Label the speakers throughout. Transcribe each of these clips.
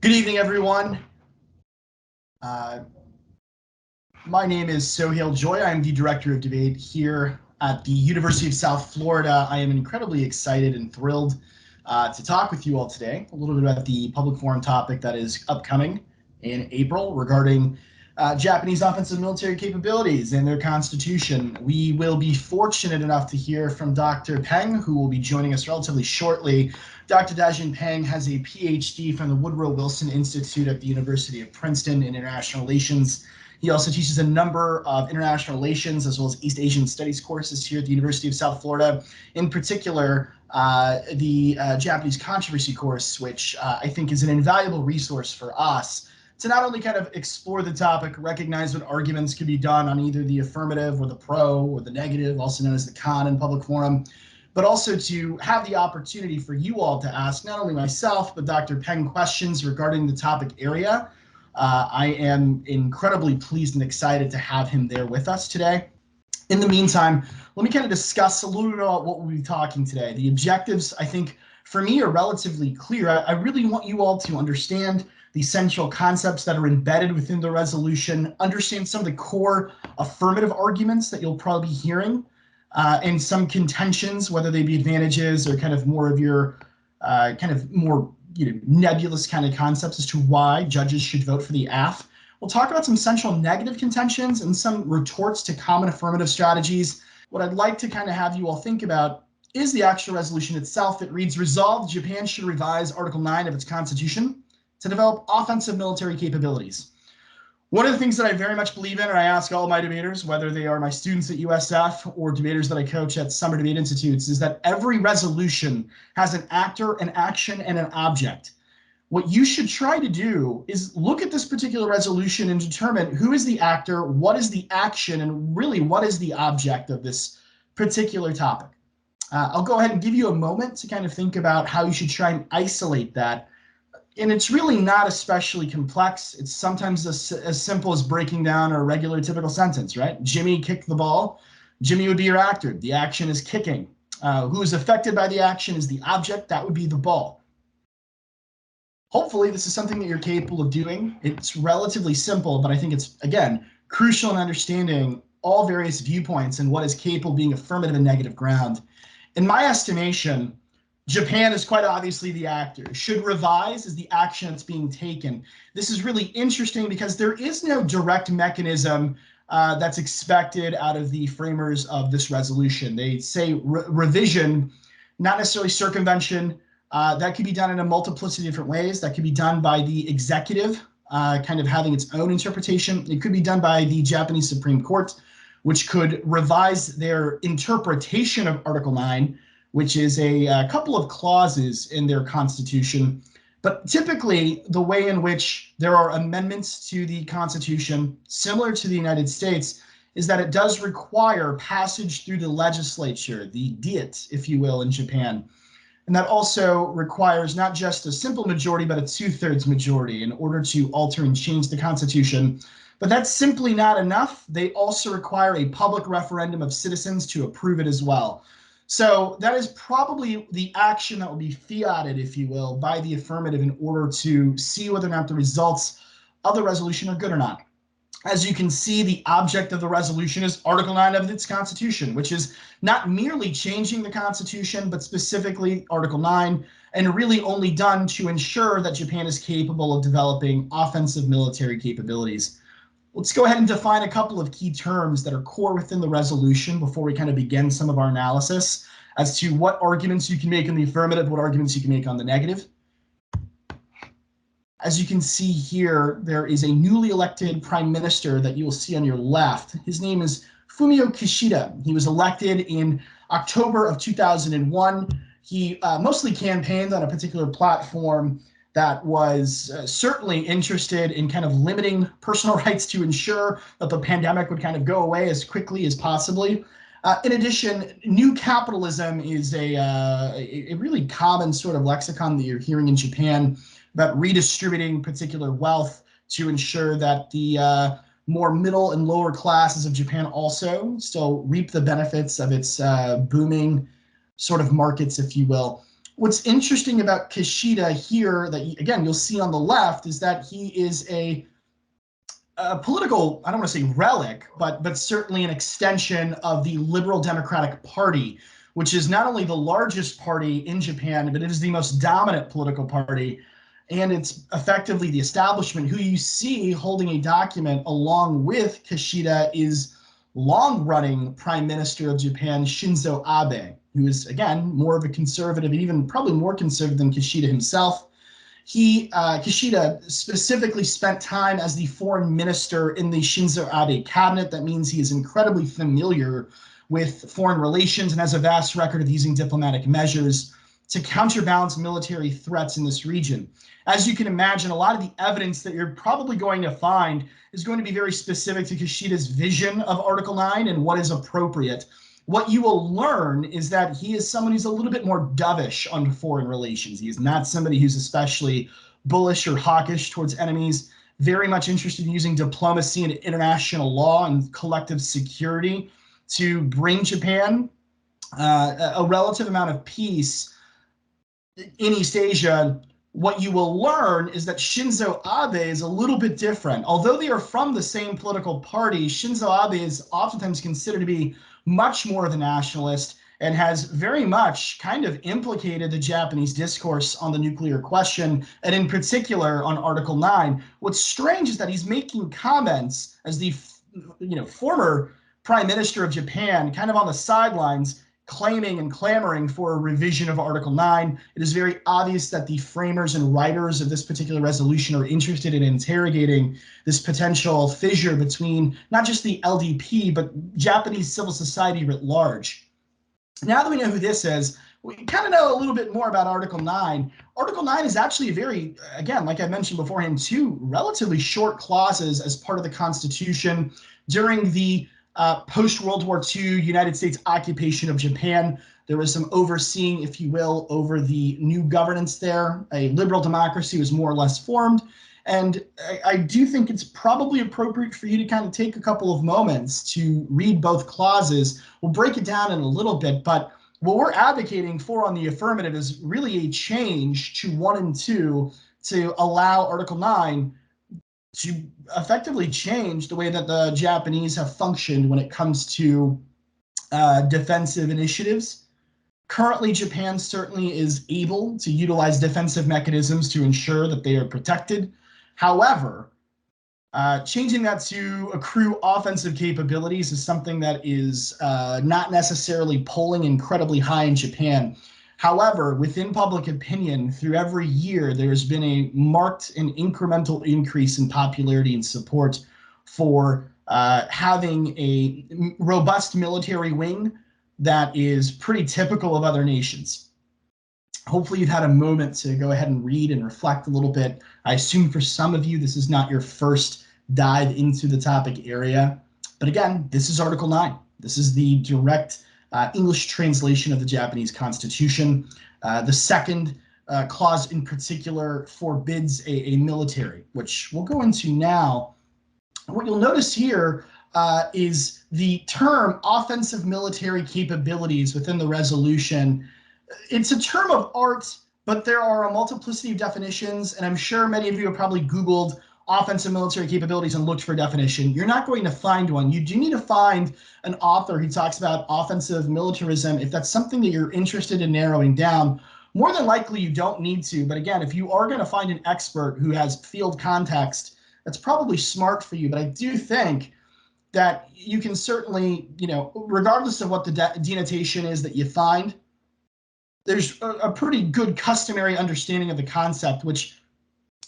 Speaker 1: Good evening, everyone. Uh, my name is Sohail Jouya. I'm the Director of Debate here at the University of South Florida. I am incredibly excited and thrilled to talk with you all today a little bit about the public forum topic that is upcoming in April regarding Japanese offensive military capabilities and their constitution. We will be fortunate enough to hear from Dr. Peng, who will be joining us relatively shortly. Dr. Dajin Peng has a Ph.D. from the Woodrow Wilson Institute at the University of Princeton in International Relations. He also teaches a number of international relations as well as East Asian studies courses here at the University of South Florida. In particular, the Japanese controversy course, which I think is an invaluable resource for us to not only kind of explore the topic, recognize what arguments can be done on either the affirmative or the pro or the negative, also known as the con in public forum, but also to have the opportunity for you all to ask not only myself, but Dr. Peng questions regarding the topic area. I am incredibly pleased and excited to have him there with us today. In the meantime, let me kind of discuss a little bit about what we'll be talking today. The objectives, I think, for me are relatively clear. I really want you all to understand the central concepts that are embedded within the resolution, understand some of the core affirmative arguments that you'll probably be hearing, and some contentions, whether they be advantages or kind of more of your kind of more nebulous kind of concepts as to why judges should vote for the AF. We'll talk about some central negative contentions and some retorts to common affirmative strategies. What I'd like to kind of have you all think about is the actual resolution itself. It reads, resolved, Japan should revise Article 9 of its constitution to develop offensive military capabilities. One of the things that I very much believe in, and I ask all my debaters, whether they are my students at USF or debaters that I coach at summer debate institutes, is that every resolution has an actor, an action, and an object. What you should try to do is look at this particular resolution and determine who is the actor, what is the action, and really what is the object of this particular topic. I'll go ahead and give you a moment to kind of think about how you should try and isolate that. And it's really not especially complex. It's sometimes as simple as breaking down a regular typical sentence, right? Jimmy kicked the ball. Jimmy would be your actor. The action is kicking. Who is affected by the action is the object. That would be the ball. Hopefully, this is something that you're capable of doing. It's relatively simple, but I think it's, again, crucial in understanding all various viewpoints and what is capable of being affirmative and negative ground. In my estimation, Japan is quite obviously the actor. Should revise is the action that's being taken. This is really interesting because there is no direct mechanism that's expected out of the framers of this resolution. They say revision, not necessarily circumvention. That could be done in a multiplicity of different ways. That could be done by the executive, kind of having its own interpretation. It could be done by the Japanese Supreme Court, which could revise their interpretation of Article 9, which is a couple of clauses in their constitution. But typically, the way in which there are amendments to the Constitution, similar to the United States, is that it does require passage through the legislature, the Diet, if you will, in Japan. And that also requires not just a simple majority, but a 2/3 majority in order to alter and change the Constitution. But that's simply not enough. They also require a public referendum of citizens to approve it as well. So that is probably the action that will be fiated, if you will, by the affirmative in order to see whether or not the results of the resolution are good or not. As you can see, the object of the resolution is Article 9 of its Constitution, which is not merely changing the Constitution, but specifically Article 9, and really only done to ensure that Japan is capable of developing offensive military capabilities. Let's go ahead and define a couple of key terms that are core within the resolution before we kind of begin some of our analysis as to what arguments you can make in the affirmative, what arguments you can make on the negative. As you can see here, there is a newly elected prime minister that you will see on your left. His name is Fumio Kishida. He was elected in October of 2001. He mostly campaigned on a particular platform that was certainly interested in kind of limiting personal rights to ensure that the pandemic would kind of go away as quickly as possibly. In addition, new capitalism is a really common sort of lexicon that you're hearing in Japan about redistributing particular wealth to ensure that the more middle and lower classes of Japan also still reap the benefits of its booming sort of markets, if you will. What's interesting about Kishida here that, again, you'll see on the left is that he is a political, I don't want to say relic, but certainly an extension of the Liberal Democratic Party, which is not only the largest party in Japan, but it is the most dominant political party. And it's effectively the establishment. Who you see holding a document along with Kishida is long-running Prime Minister of Japan, Shinzo Abe, who is, again, more of a conservative, and even probably more conservative than Kishida himself. Kishida specifically spent time as the foreign minister in the Shinzo Abe cabinet. That means he is incredibly familiar with foreign relations and has a vast record of using diplomatic measures to counterbalance military threats in this region. As you can imagine, a lot of the evidence that you're probably going to find is going to be very specific to Kishida's vision of Article 9 and what is appropriate. What you will learn is that he is someone who's a little bit more dovish on foreign relations. He is not somebody who's especially bullish or hawkish towards enemies, very much interested in using diplomacy and international law and collective security to bring Japan a relative amount of peace in East Asia. What you will learn is that Shinzo Abe is a little bit different. Although they are from the same political party, Shinzo Abe is oftentimes considered to be much more of a nationalist and has very much kind of implicated the Japanese discourse on the nuclear question, and in particular on Article 9. What's strange is that he's making comments as the former Prime Minister of Japan, kind of on the sidelines, claiming and clamoring for a revision of Article 9. It is very obvious that the framers and writers of this particular resolution are interested in interrogating this potential fissure between not just the LDP, but Japanese civil society writ large. Now that we know who this is, we kind of know a little bit more about Article 9. Article 9 is actually a very, again, like I mentioned beforehand, two relatively short clauses as part of the Constitution during the post-World War II United States occupation of Japan. There was some overseeing, if you will, over the new governance there. A liberal democracy was more or less formed. And I do think it's probably appropriate for you to kind of take a couple of moments to read both clauses. We'll break it down in a little bit, but what we're advocating for on the affirmative is really a change to 1 and 2 to allow Article 9 to effectively change the way that the Japanese have functioned when it comes to defensive initiatives. Currently, Japan certainly is able to utilize defensive mechanisms to ensure that they are protected. However, changing that to accrue offensive capabilities is something that is not necessarily polling incredibly high in Japan. However, within public opinion, through every year, there's been a marked and incremental increase in popularity and support for having a robust military wing that is pretty typical of other nations. Hopefully you've had a moment to go ahead and read and reflect a little bit. I assume for some of you, this is not your first dive into the topic area. But again, this is Article 9. This is the direct English translation of the Japanese Constitution. The second clause in particular forbids a military, which we'll go into now. What you'll notice here is the term offensive military capabilities within the resolution. It's a term of art, but there are a multiplicity of definitions, and I'm sure many of you have probably Googled offensive military capabilities and looked for a definition. You're not going to find one. You do need to find an author who talks about offensive militarism if that's something that you're interested in narrowing down. More than likely, you don't need to. But again, if you are going to find an expert who has field context, that's probably smart for you. But I do think that you can certainly, regardless of what the denotation is that you find, there's a pretty good customary understanding of the concept, which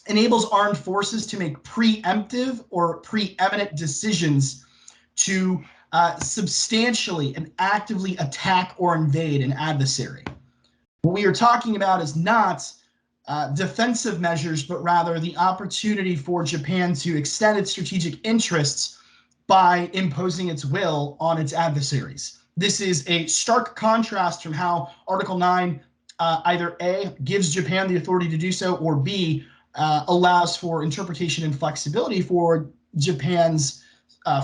Speaker 1: enables armed forces to make preemptive or preeminent decisions to substantially and actively attack or invade an adversary. What we are talking about is not defensive measures, but rather the opportunity for Japan to extend its strategic interests by imposing its will on its adversaries. This is a stark contrast from how Article 9 either A, gives Japan the authority to do so, or B, allows for interpretation and flexibility for Japan's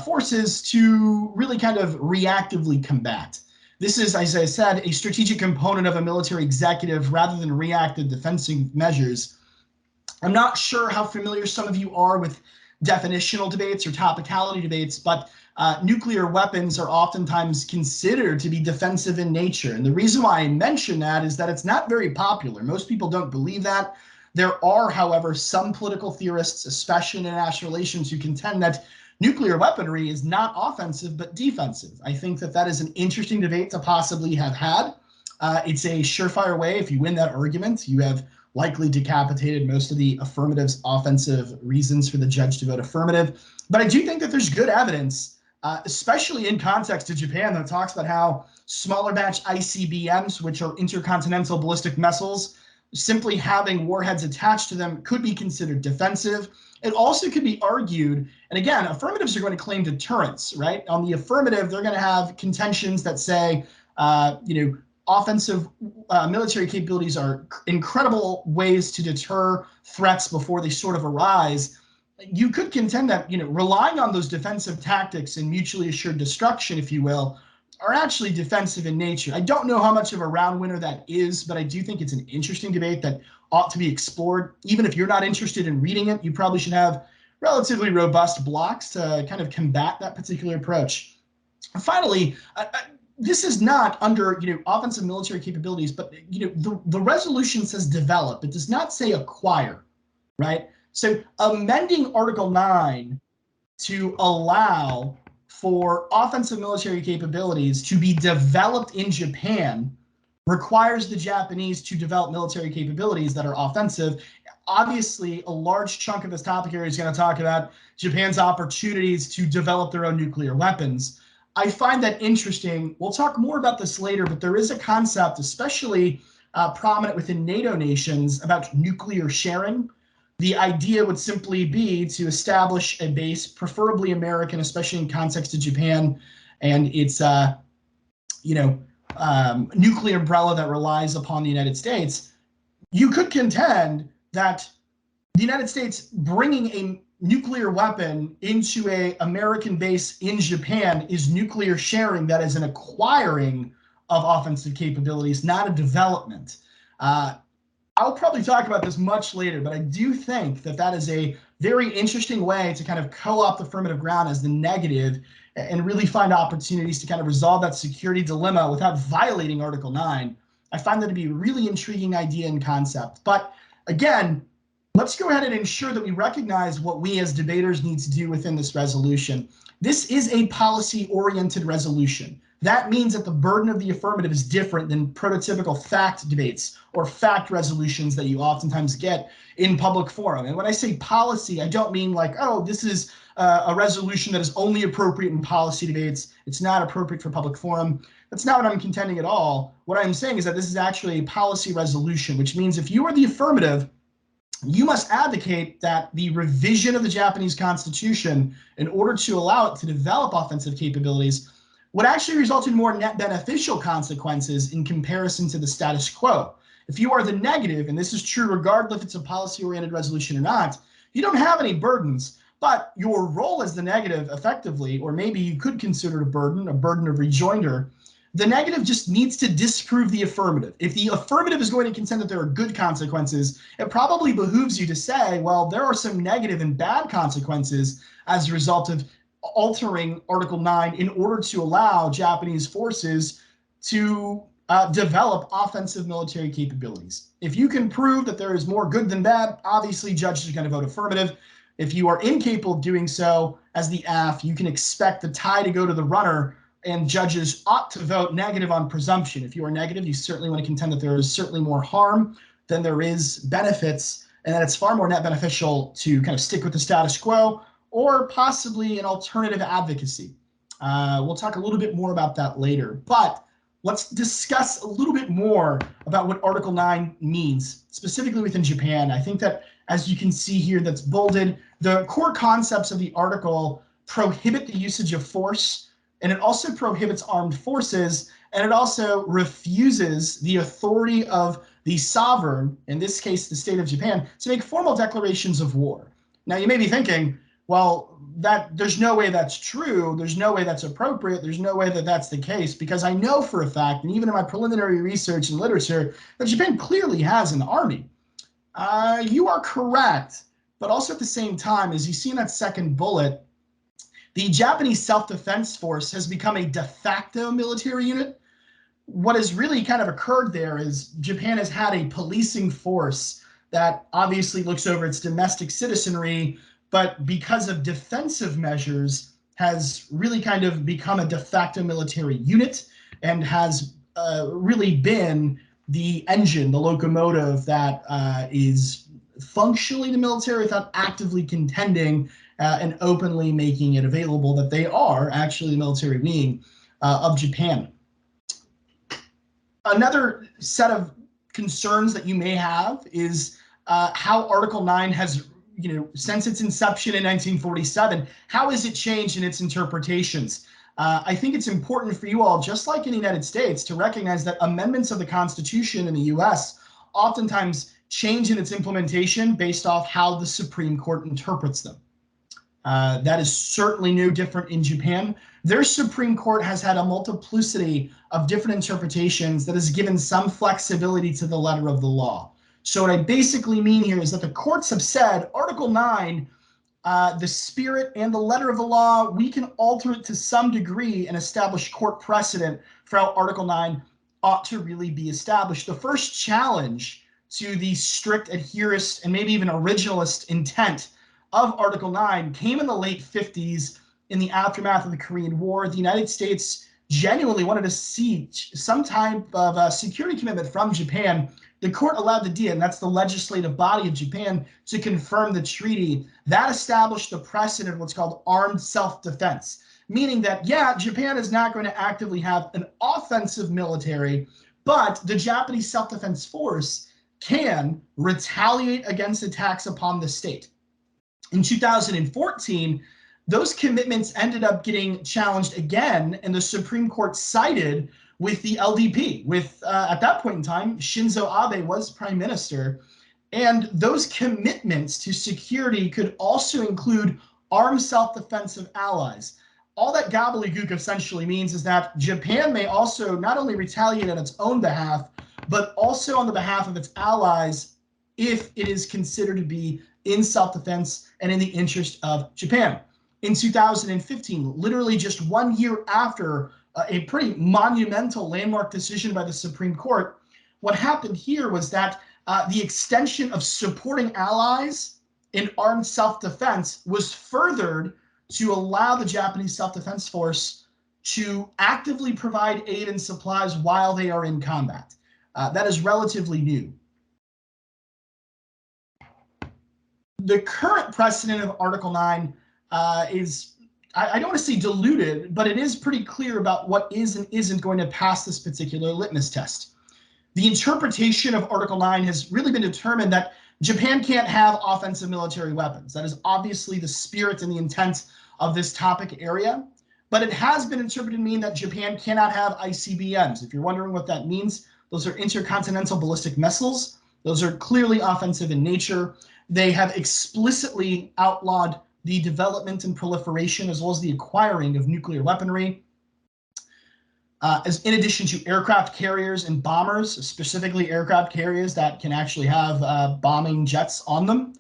Speaker 1: forces to really kind of reactively combat. This is, as I said, a strategic component of a military executive rather than reactive defensive measures. I'm not sure how familiar some of you are with definitional debates or topicality debates, but nuclear weapons are oftentimes considered to be defensive in nature. And the reason why I mention that is that it's not very popular. Most people don't believe that. There are, however, some political theorists, especially in international relations, who contend that nuclear weaponry is not offensive but defensive. I think that that is an interesting debate to possibly have had. It's a surefire way. If you win that argument, you have likely decapitated most of the affirmative's offensive reasons for the judge to vote affirmative. But I do think that there's good evidence, especially in context to Japan, that talks about how smaller batch ICBMs, which are intercontinental ballistic missiles, simply having warheads attached to them could be considered defensive. It also could be argued, and again, affirmatives are going to claim deterrence, right? On the affirmative, they're going to have contentions that say, offensive military capabilities are incredible ways to deter threats before they sort of arise. You could contend that, relying on those defensive tactics and mutually assured destruction, if you will, are actually defensive in nature. I don't know how much of a round winner that is, but I do think it's an interesting debate that ought to be explored. Even if you're not interested in reading it, you probably should have relatively robust blocks to kind of combat that particular approach. Finally, this is not under offensive military capabilities, but the resolution says develop. It does not say acquire, right? So amending Article 9 to allow for offensive military capabilities to be developed in Japan requires the Japanese to develop military capabilities that are offensive. Obviously, a large chunk of this topic area is going to talk about Japan's opportunities to develop their own nuclear weapons. I find that interesting. We'll talk more about this later, but there is a concept, especially prominent within NATO nations, about nuclear sharing. The idea would simply be to establish a base, preferably American, especially in context to Japan and its, nuclear umbrella that relies upon the United States. You could contend that the United States bringing a nuclear weapon into an American base in Japan is nuclear sharing, that is an acquiring of offensive capabilities, not a development. I'll probably talk about this much later, but I do think that that is a very interesting way to kind of co-opt affirmative ground as the negative and really find opportunities to kind of resolve that security dilemma without violating Article 9. I find that to be a really intriguing idea and concept. But again, let's go ahead and ensure that we recognize what we as debaters need to do within this resolution. This is a policy-oriented resolution. That means that the burden of the affirmative is different than prototypical fact debates or fact resolutions that you oftentimes get in public forum. And when I say policy, I don't mean like, oh, this is a resolution that is only appropriate in policy debates. It's not appropriate for public forum. That's not what I'm contending at all. What I'm saying is that this is actually a policy resolution, which means if you are the affirmative, you must advocate that the revision of the Japanese Constitution in order to allow it to develop offensive capabilities would actually result in more net beneficial consequences in comparison to the status quo. If you are the negative, and this is true regardless if it's a policy-oriented resolution or not, you don't have any burdens, but your role as the negative effectively, or maybe you could consider it a burden of rejoinder, the negative just needs to disprove the affirmative. If the affirmative is going to contend that there are good consequences, it probably behooves you to say, well, there are some negative and bad consequences as a result of altering Article 9 in order to allow Japanese forces to develop offensive military capabilities. If you can prove that there is more good than bad, obviously judges are going to vote affirmative. If you are incapable of doing so as the AF, you can expect the tie to go to the runner, and judges ought to vote negative on presumption. If you are negative, you certainly want to contend that there is certainly more harm than there is benefits, and that it's far more net beneficial to kind of stick with the status quo or possibly an alternative advocacy. We'll talk a little bit more about that later, but let's discuss a little bit more about what Article 9 means, specifically within Japan. I think that, as you can see here, that's bolded, the core concepts of the article prohibit the usage of force, and it also prohibits armed forces, and it also refuses the authority of the sovereign, in this case, the state of Japan, to make formal declarations of war. Now, you may be thinking, Well, there's no way that's true. There's no way that's appropriate. There's no way that that's the case, because I know for a fact, and even in my preliminary research and literature, that Japan clearly has an army. You are correct, but also at the same time, as you see in that second bullet, the Japanese self-defense force has become a de facto military unit. What has really kind of occurred there is Japan has had a policing force that obviously looks over its domestic citizenry, but because of defensive measures has really kind of become a de facto military unit and has really been the engine, the locomotive that is functionally the military without actively contending and openly making it available that they are actually the military wing of Japan. Another set of concerns that you may have is how Article 9 has, since its inception in 1947, how has it changed in its interpretations? I think it's important for you all, just like in the United States, to recognize that amendments of the Constitution in the US oftentimes change in its implementation based off how the Supreme Court interprets them. That is certainly no different in Japan. Their Supreme Court has had a multiplicity of different interpretations that has given some flexibility to the letter of the law. So what I basically mean here is that the courts have said Article 9, the spirit and the letter of the law, we can alter it to some degree and establish court precedent for how Article 9 ought to really be established. The first challenge to the strict adherence and maybe even originalist intent of Article 9 came in the late 50s in the aftermath of the Korean War. The United States genuinely wanted to see some type of security commitment from Japan. The court allowed the Diet, and that's the legislative body of Japan, to confirm the treaty. That established the precedent of what's called armed self-defense, meaning that, yeah, Japan is not going to actively have an offensive military, but the Japanese self-defense force can retaliate against attacks upon the state. In 2014, those commitments ended up getting challenged again, and the Supreme Court sided with the LDP, with, at that point in time, Shinzo Abe was prime minister, and those commitments to security could also include armed self-defensive allies. All that gobbledygook essentially means is that Japan may also not only retaliate on its own behalf, but also on the behalf of its allies if it is considered to be in self-defense and in the interest of Japan. In 2015, literally just 1 year after a pretty monumental landmark decision by the Supreme Court, what happened here was that the extension of supporting allies in armed self-defense was furthered to allow the Japanese self-defense force to actively provide aid and supplies while they are in combat. That is relatively new. The current precedent of Article 9 is, I don't want to say diluted, but it is pretty clear about what is and isn't going to pass this particular litmus test. The interpretation of Article 9 has really been determined that Japan can't have offensive military weapons. That is obviously the spirit and the intent of this topic area, but it has been interpreted to mean that Japan cannot have ICBMs. If you're wondering what that means, those are intercontinental ballistic missiles. Those are clearly offensive in nature. They have explicitly outlawed the development and proliferation as well as the acquiring of nuclear weaponry. As in addition to aircraft carriers and bombers, specifically aircraft carriers that can actually have bombing jets on them.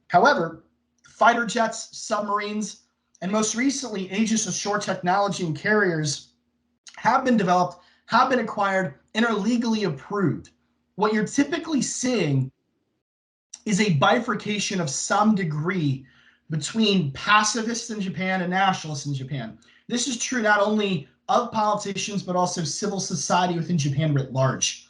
Speaker 1: However, fighter jets, submarines, and most recently Aegis Ashore technology and carriers have been developed, have been acquired, and are legally approved. What you're typically seeing is a bifurcation of some degree between pacifists in Japan and nationalists in Japan. This is true not only of politicians, but also civil society within Japan writ large.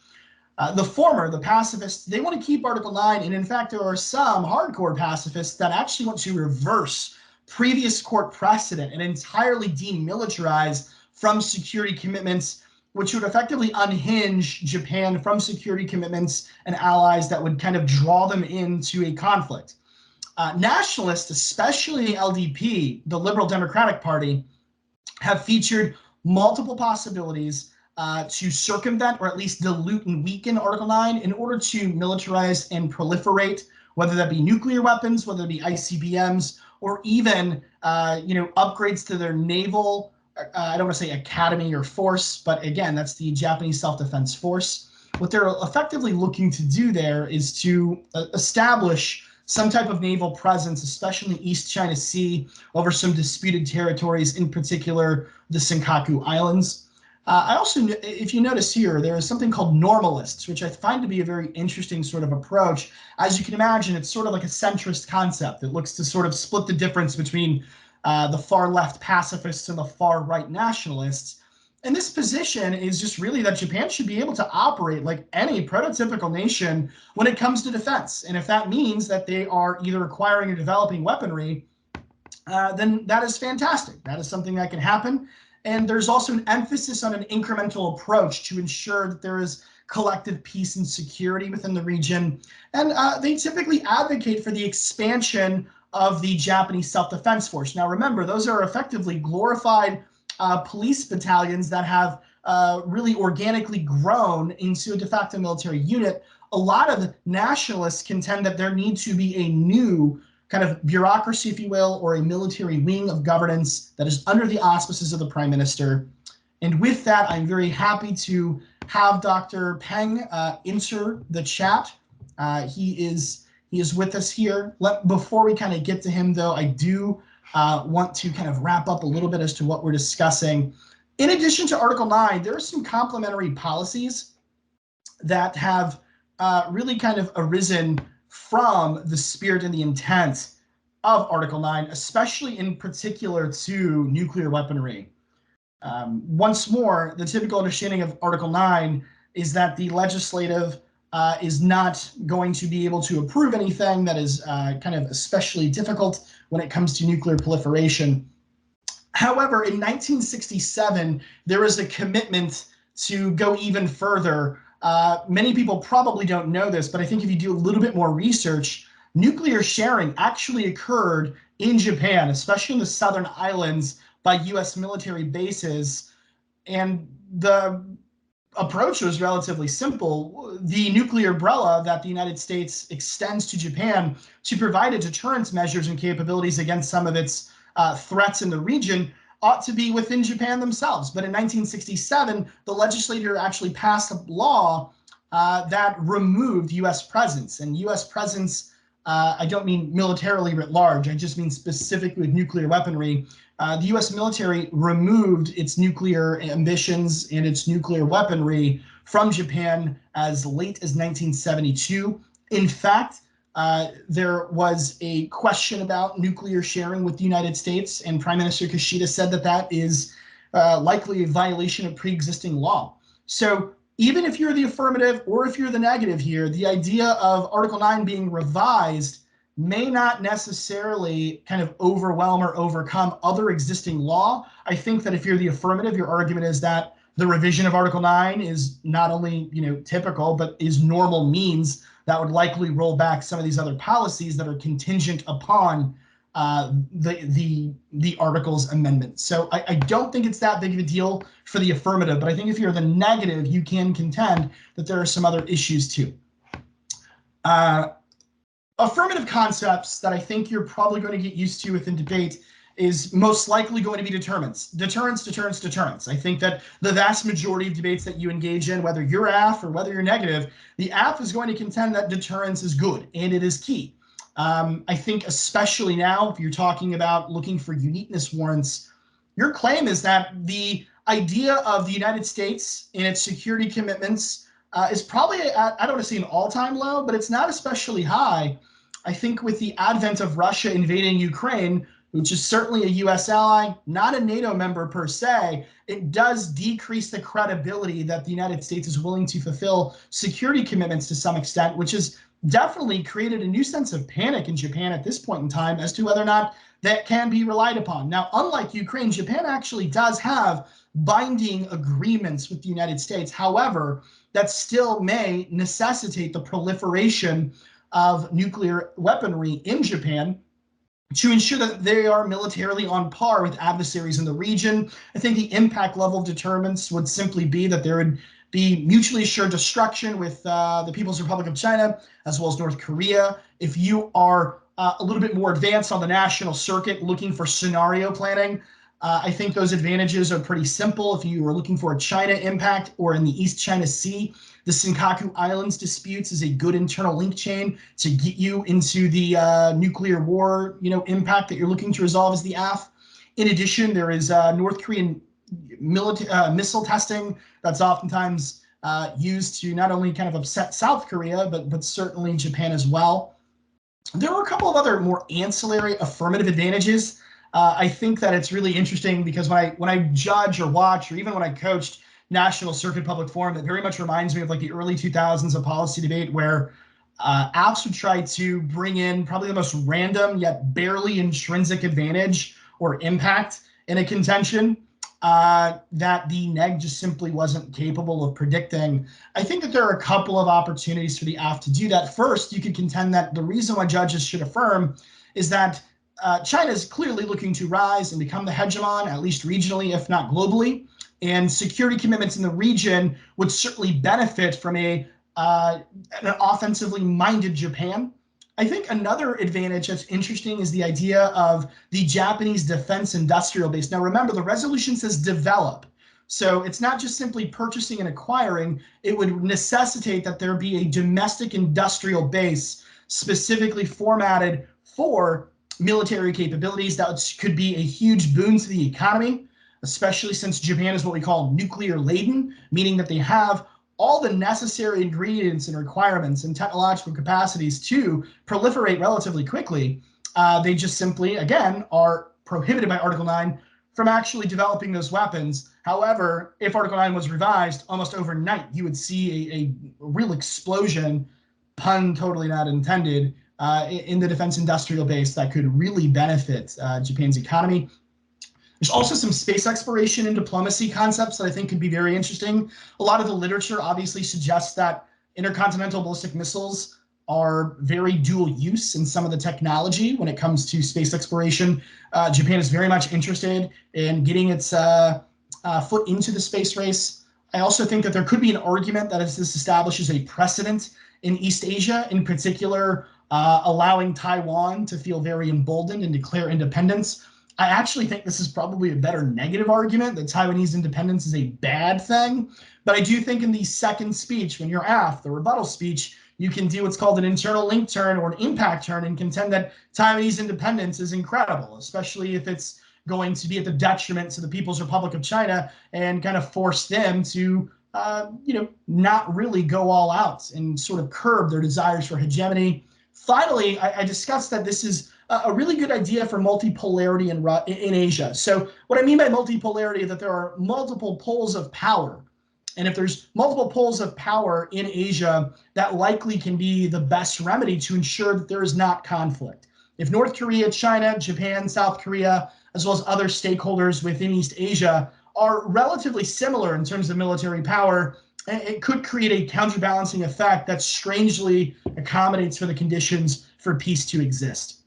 Speaker 1: The former, the pacifists, they want to keep Article 9, and in fact, there are some hardcore pacifists that actually want to reverse previous court precedent and entirely demilitarize from security commitments, which would effectively unhinge Japan from security commitments and allies that would kind of draw them into a conflict. Nationalists, especially the LDP, the Liberal Democratic Party, have featured multiple possibilities to circumvent or at least dilute and weaken Article 9 in order to militarize and proliferate, whether that be nuclear weapons, whether it be ICBMs, or even upgrades to their naval, I don't want to say academy or force, but again, that's the Japanese Self-Defense Force. What they're effectively looking to do there is to establish some type of naval presence, especially in the East China Sea, over some disputed territories, in particular the Senkaku Islands. I also, if you notice here, there is something called normalists, which I find to be a very interesting sort of approach. As you can imagine, it's sort of like a centrist concept that looks to sort of split the difference between the far left pacifists and the far right nationalists. And this position is just really that Japan should be able to operate like any prototypical nation when it comes to defense. And if that means that they are either acquiring or developing weaponry, then that is fantastic. That is something that can happen. And there's also an emphasis on an incremental approach to ensure that there is collective peace and security within the region. And they typically advocate for the expansion of the Japanese Self-Defense Force. Now, remember, those are effectively glorified police battalions that have really organically grown into a de facto military unit. A lot of nationalists contend that there needs to be a new kind of bureaucracy, if you will, or a military wing of governance that is under the auspices of the Prime Minister. And with that, I'm very happy to have Dr. Peng enter the chat. He is with us here. Before we kind of get to him, though, I do want to kind of wrap up a little bit as to what we're discussing. In addition to Article 9, there are some complementary policies that have really kind of arisen from the spirit and the intent of Article 9, especially in particular to nuclear weaponry. Once more, the typical understanding of Article 9 is that the legislative is not going to be able to approve anything that is kind of especially difficult when it comes to nuclear proliferation. However, in 1967, there was a commitment to go even further. Many people probably don't know this, but I think if you do a little bit more research, nuclear sharing actually occurred in Japan, especially in the southern islands, by U.S. military bases. And the approach was relatively simple. The nuclear umbrella that the United States extends to Japan to provide a deterrence measures and capabilities against some of its threats in the region ought to be within Japan themselves. But in 1967, the legislature actually passed a law that removed U.S. presence. And U.S. presence, I don't mean militarily writ large, I just mean specifically with nuclear weaponry. The U.S. military removed its nuclear ambitions and its nuclear weaponry from Japan as late as 1972. In fact, there was a question about nuclear sharing with the United States, and Prime Minister Kishida said that that is likely a violation of pre-existing law. So even if you're the affirmative or if you're the negative here, the idea of Article 9 being revised may not necessarily kind of overwhelm or overcome other existing law. I think that if you're the affirmative, your argument is that the revision of Article 9 is not only, typical, but is normal means that would likely roll back some of these other policies that are contingent upon the Article's amendment. So I don't think it's that big of a deal for the affirmative, but I think if you're the negative, you can contend that there are some other issues too. Affirmative concepts that I think you're probably going to get used to within debate is most likely going to be deterrence. Deterrence. I think that the vast majority of debates that you engage in, whether you're AF or whether you're negative, the AF is going to contend that deterrence is good and it is key. I think especially now, if you're talking about looking for uniqueness warrants, your claim is that the idea of the United States and its security commitments is probably at, I don't want to say an all-time low, but it's not especially high. I think with the advent of Russia invading Ukraine, which is certainly a U.S. ally, not a NATO member per se, it does decrease the credibility that the United States is willing to fulfill security commitments to some extent, which has definitely created a new sense of panic in Japan at this point in time as to whether or not that can be relied upon. Now, unlike Ukraine, Japan actually does have binding agreements with the United States. However, that still may necessitate the proliferation of nuclear weaponry in Japan to ensure that they are militarily on par with adversaries in the region. I think the impact level of deterrence would simply be that there would be mutually assured destruction with the People's Republic of China, as well as North Korea. If you are a little bit more advanced on the national circuit, looking for scenario planning. I think those advantages are pretty simple. If you are looking for a China impact or in the East China Sea, the Senkaku Islands disputes is a good internal link chain to get you into the nuclear war, impact that you're looking to resolve as the AF. In addition, there is North Korean missile testing that's oftentimes used to not only kind of upset South Korea, but certainly Japan as well. There are a couple of other more ancillary affirmative advantages. I think that it's really interesting because when I judge or watch, or even when I coached National Circuit Public Forum, it very much reminds me of like the early 2000s of policy debate where AFs would try to bring in probably the most random yet barely intrinsic advantage or impact in a contention that the neg just simply wasn't capable of predicting. I think that there are a couple of opportunities for the AF to do that. First, you could contend that the reason why judges should affirm is that China is clearly looking to rise and become the hegemon, at least regionally, if not globally. And security commitments in the region would certainly benefit from an offensively minded Japan. I think another advantage that's interesting is the idea of the Japanese defense industrial base. Now, remember, the resolution says develop. So it's not just simply purchasing and acquiring. It would necessitate that there be a domestic industrial base specifically formatted for military capabilities. That could be a huge boon to the economy, especially since Japan is what we call nuclear laden, meaning that they have all the necessary ingredients and requirements and technological capacities to proliferate relatively quickly. They just simply, again, are prohibited by Article 9 from actually developing those weapons. However, if Article 9 was revised almost overnight, you would see a real explosion, pun totally not intended, in the defense industrial base that could really benefit Japan's economy. There's also some space exploration and diplomacy concepts that I think could be very interesting. A lot of the literature obviously suggests that intercontinental ballistic missiles are very dual use in some of the technology when it comes to space exploration. Japan is very much interested in getting its foot into the space race. I also think that there could be an argument that this establishes a precedent in East Asia, in particular, allowing Taiwan to feel very emboldened and declare independence. I actually think this is probably a better negative argument that Taiwanese independence is a bad thing. But I do think in the second speech, when you're AF, the rebuttal speech, you can do what's called an internal link turn or an impact turn and contend that Taiwanese independence is incredible, especially if it's going to be at the detriment to the People's Republic of China and kind of force them to, not really go all out and sort of curb their desires for hegemony. Finally, I discussed that this is a really good idea for multipolarity in Asia. So what I mean by multipolarity is that there are multiple poles of power. And if there's multiple poles of power in Asia, that likely can be the best remedy to ensure that there is not conflict. If North Korea, China, Japan, South Korea, as well as other stakeholders within East Asia are relatively similar in terms of military power, it could create a counterbalancing effect that strangely accommodates for the conditions for peace to exist.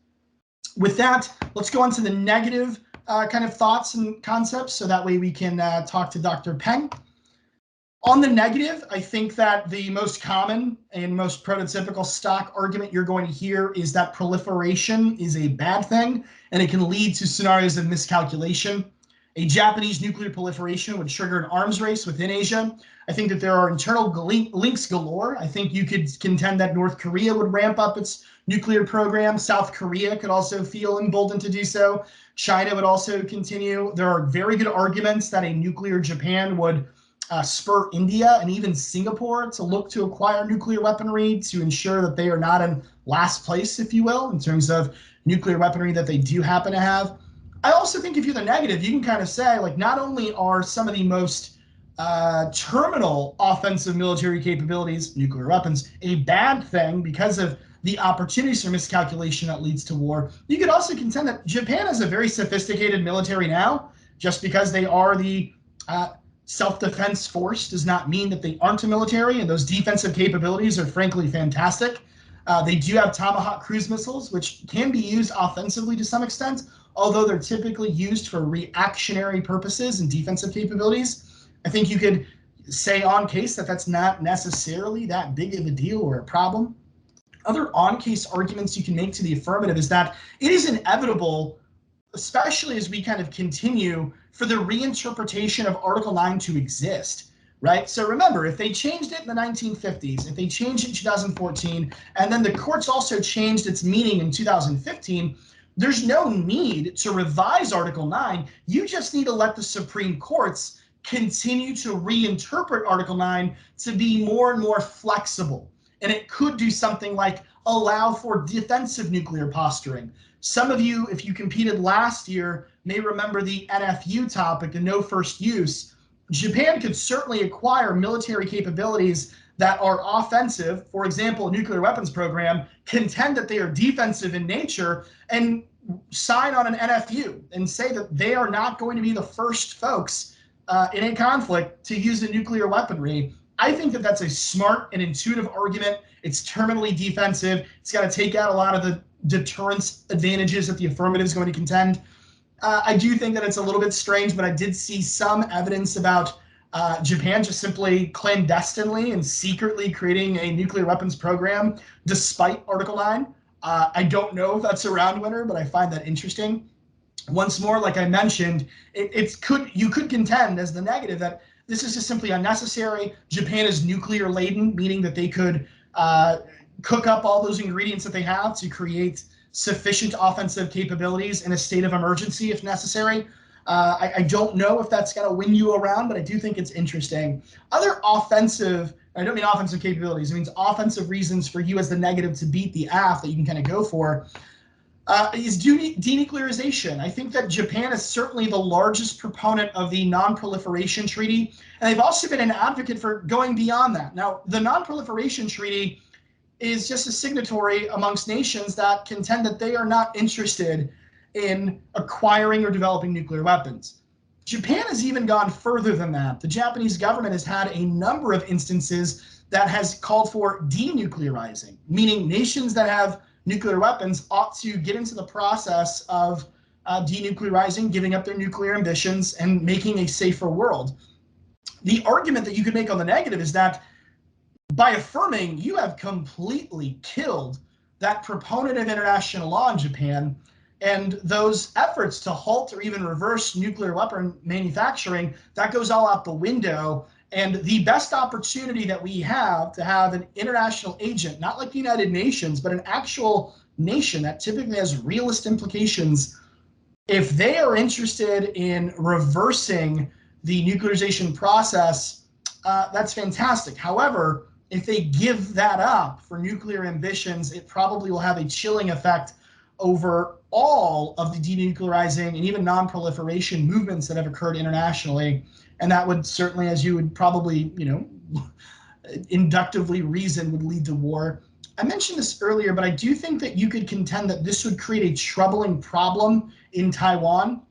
Speaker 1: With that, let's go on to the negative kind of thoughts and concepts, so that way we can talk to Dr. Peng. On the negative, I think that the most common and most prototypical stock argument you're going to hear is that proliferation is a bad thing, and it can lead to scenarios of miscalculation. A Japanese nuclear proliferation would trigger an arms race within Asia. I think that there are internal links galore. I think you could contend that North Korea would ramp up its nuclear program. South Korea could also feel emboldened to do so. China would also continue. There are very good arguments that a nuclear Japan would spur India and even Singapore to look to acquire nuclear weaponry to ensure that they are not in last place, if you will, in terms of nuclear weaponry that they do happen to have. I also think if you're the negative, you can kind of say, like, not only are some of the most terminal offensive military capabilities, nuclear weapons, a bad thing because of the opportunities for miscalculation that leads to war, you could also contend that Japan is a very sophisticated military now. Just because they are the self-defense force does not mean that they aren't a military, and those defensive capabilities are frankly fantastic. They do have Tomahawk cruise missiles, which can be used offensively to some extent, although they're typically used for reactionary purposes and defensive capabilities. I think you could say on case that that's not necessarily that big of a deal or a problem. Other on-case arguments you can make to the affirmative is that it is inevitable, especially as we kind of continue, for the reinterpretation of Article 9 to exist, right? So remember, if they changed it in the 1950s, if they changed it in 2014, and then the courts also changed its meaning in 2015, there's no need to revise Article 9. You just need to let the Supreme Courts continue to reinterpret Article 9 to be more and more flexible. And it could do something like allow for defensive nuclear posturing. Some of you, if you competed last year, may remember the NFU topic, the no first use. Japan could certainly acquire military capabilities that are offensive, for example, a nuclear weapons program, contend that they are defensive in nature, and sign on an NFU and say that they are not going to be the first folks in a conflict to use a nuclear weaponry. I think that that's a smart and intuitive argument. It's terminally defensive. It's got to take out a lot of the deterrence advantages that the affirmative is going to contend. I do think that it's a little bit strange, but I did see some evidence about Japan just simply clandestinely and secretly creating a nuclear weapons program despite Article 9. I don't know if that's a round winner, but I find that interesting. Once more, like I mentioned, you could contend as the negative that this is just simply unnecessary. Japan is nuclear laden, meaning that they could cook up all those ingredients that they have to create sufficient offensive capabilities in a state of emergency if necessary. I don't know if that's going to win you around, but I do think it's interesting. Other offensive, I don't mean offensive capabilities, it means offensive reasons for you as the negative to beat the AF that you can kind of go for, is denuclearization. I think that Japan is certainly the largest proponent of the Non-Proliferation Treaty, and they've also been an advocate for going beyond that. Now, the Non-Proliferation Treaty is just a signatory amongst nations that contend that they are not interested in acquiring or developing nuclear weapons. Japan has even gone further than that. The Japanese government has had a number of instances that has called for denuclearizing, meaning nations that have nuclear weapons ought to get into the process of denuclearizing, giving up their nuclear ambitions, and making a safer world. The argument that you could make on the negative is that by affirming, you have completely killed that proponent of international law in Japan, and those efforts to halt or even reverse nuclear weapon manufacturing, that goes all out the window. And the best opportunity that we have to have an international agent, not like the United Nations, but an actual nation that typically has realist implications, if they are interested in reversing the nuclearization process, that's fantastic. However, if they give that up for nuclear ambitions, it probably will have a chilling effect over all of the denuclearizing and even non-proliferation movements that have occurred internationally. And that would certainly, as you would probably, inductively reason, would lead to war. I mentioned this earlier, but I do think that you could contend that this would create a troubling problem in Taiwan.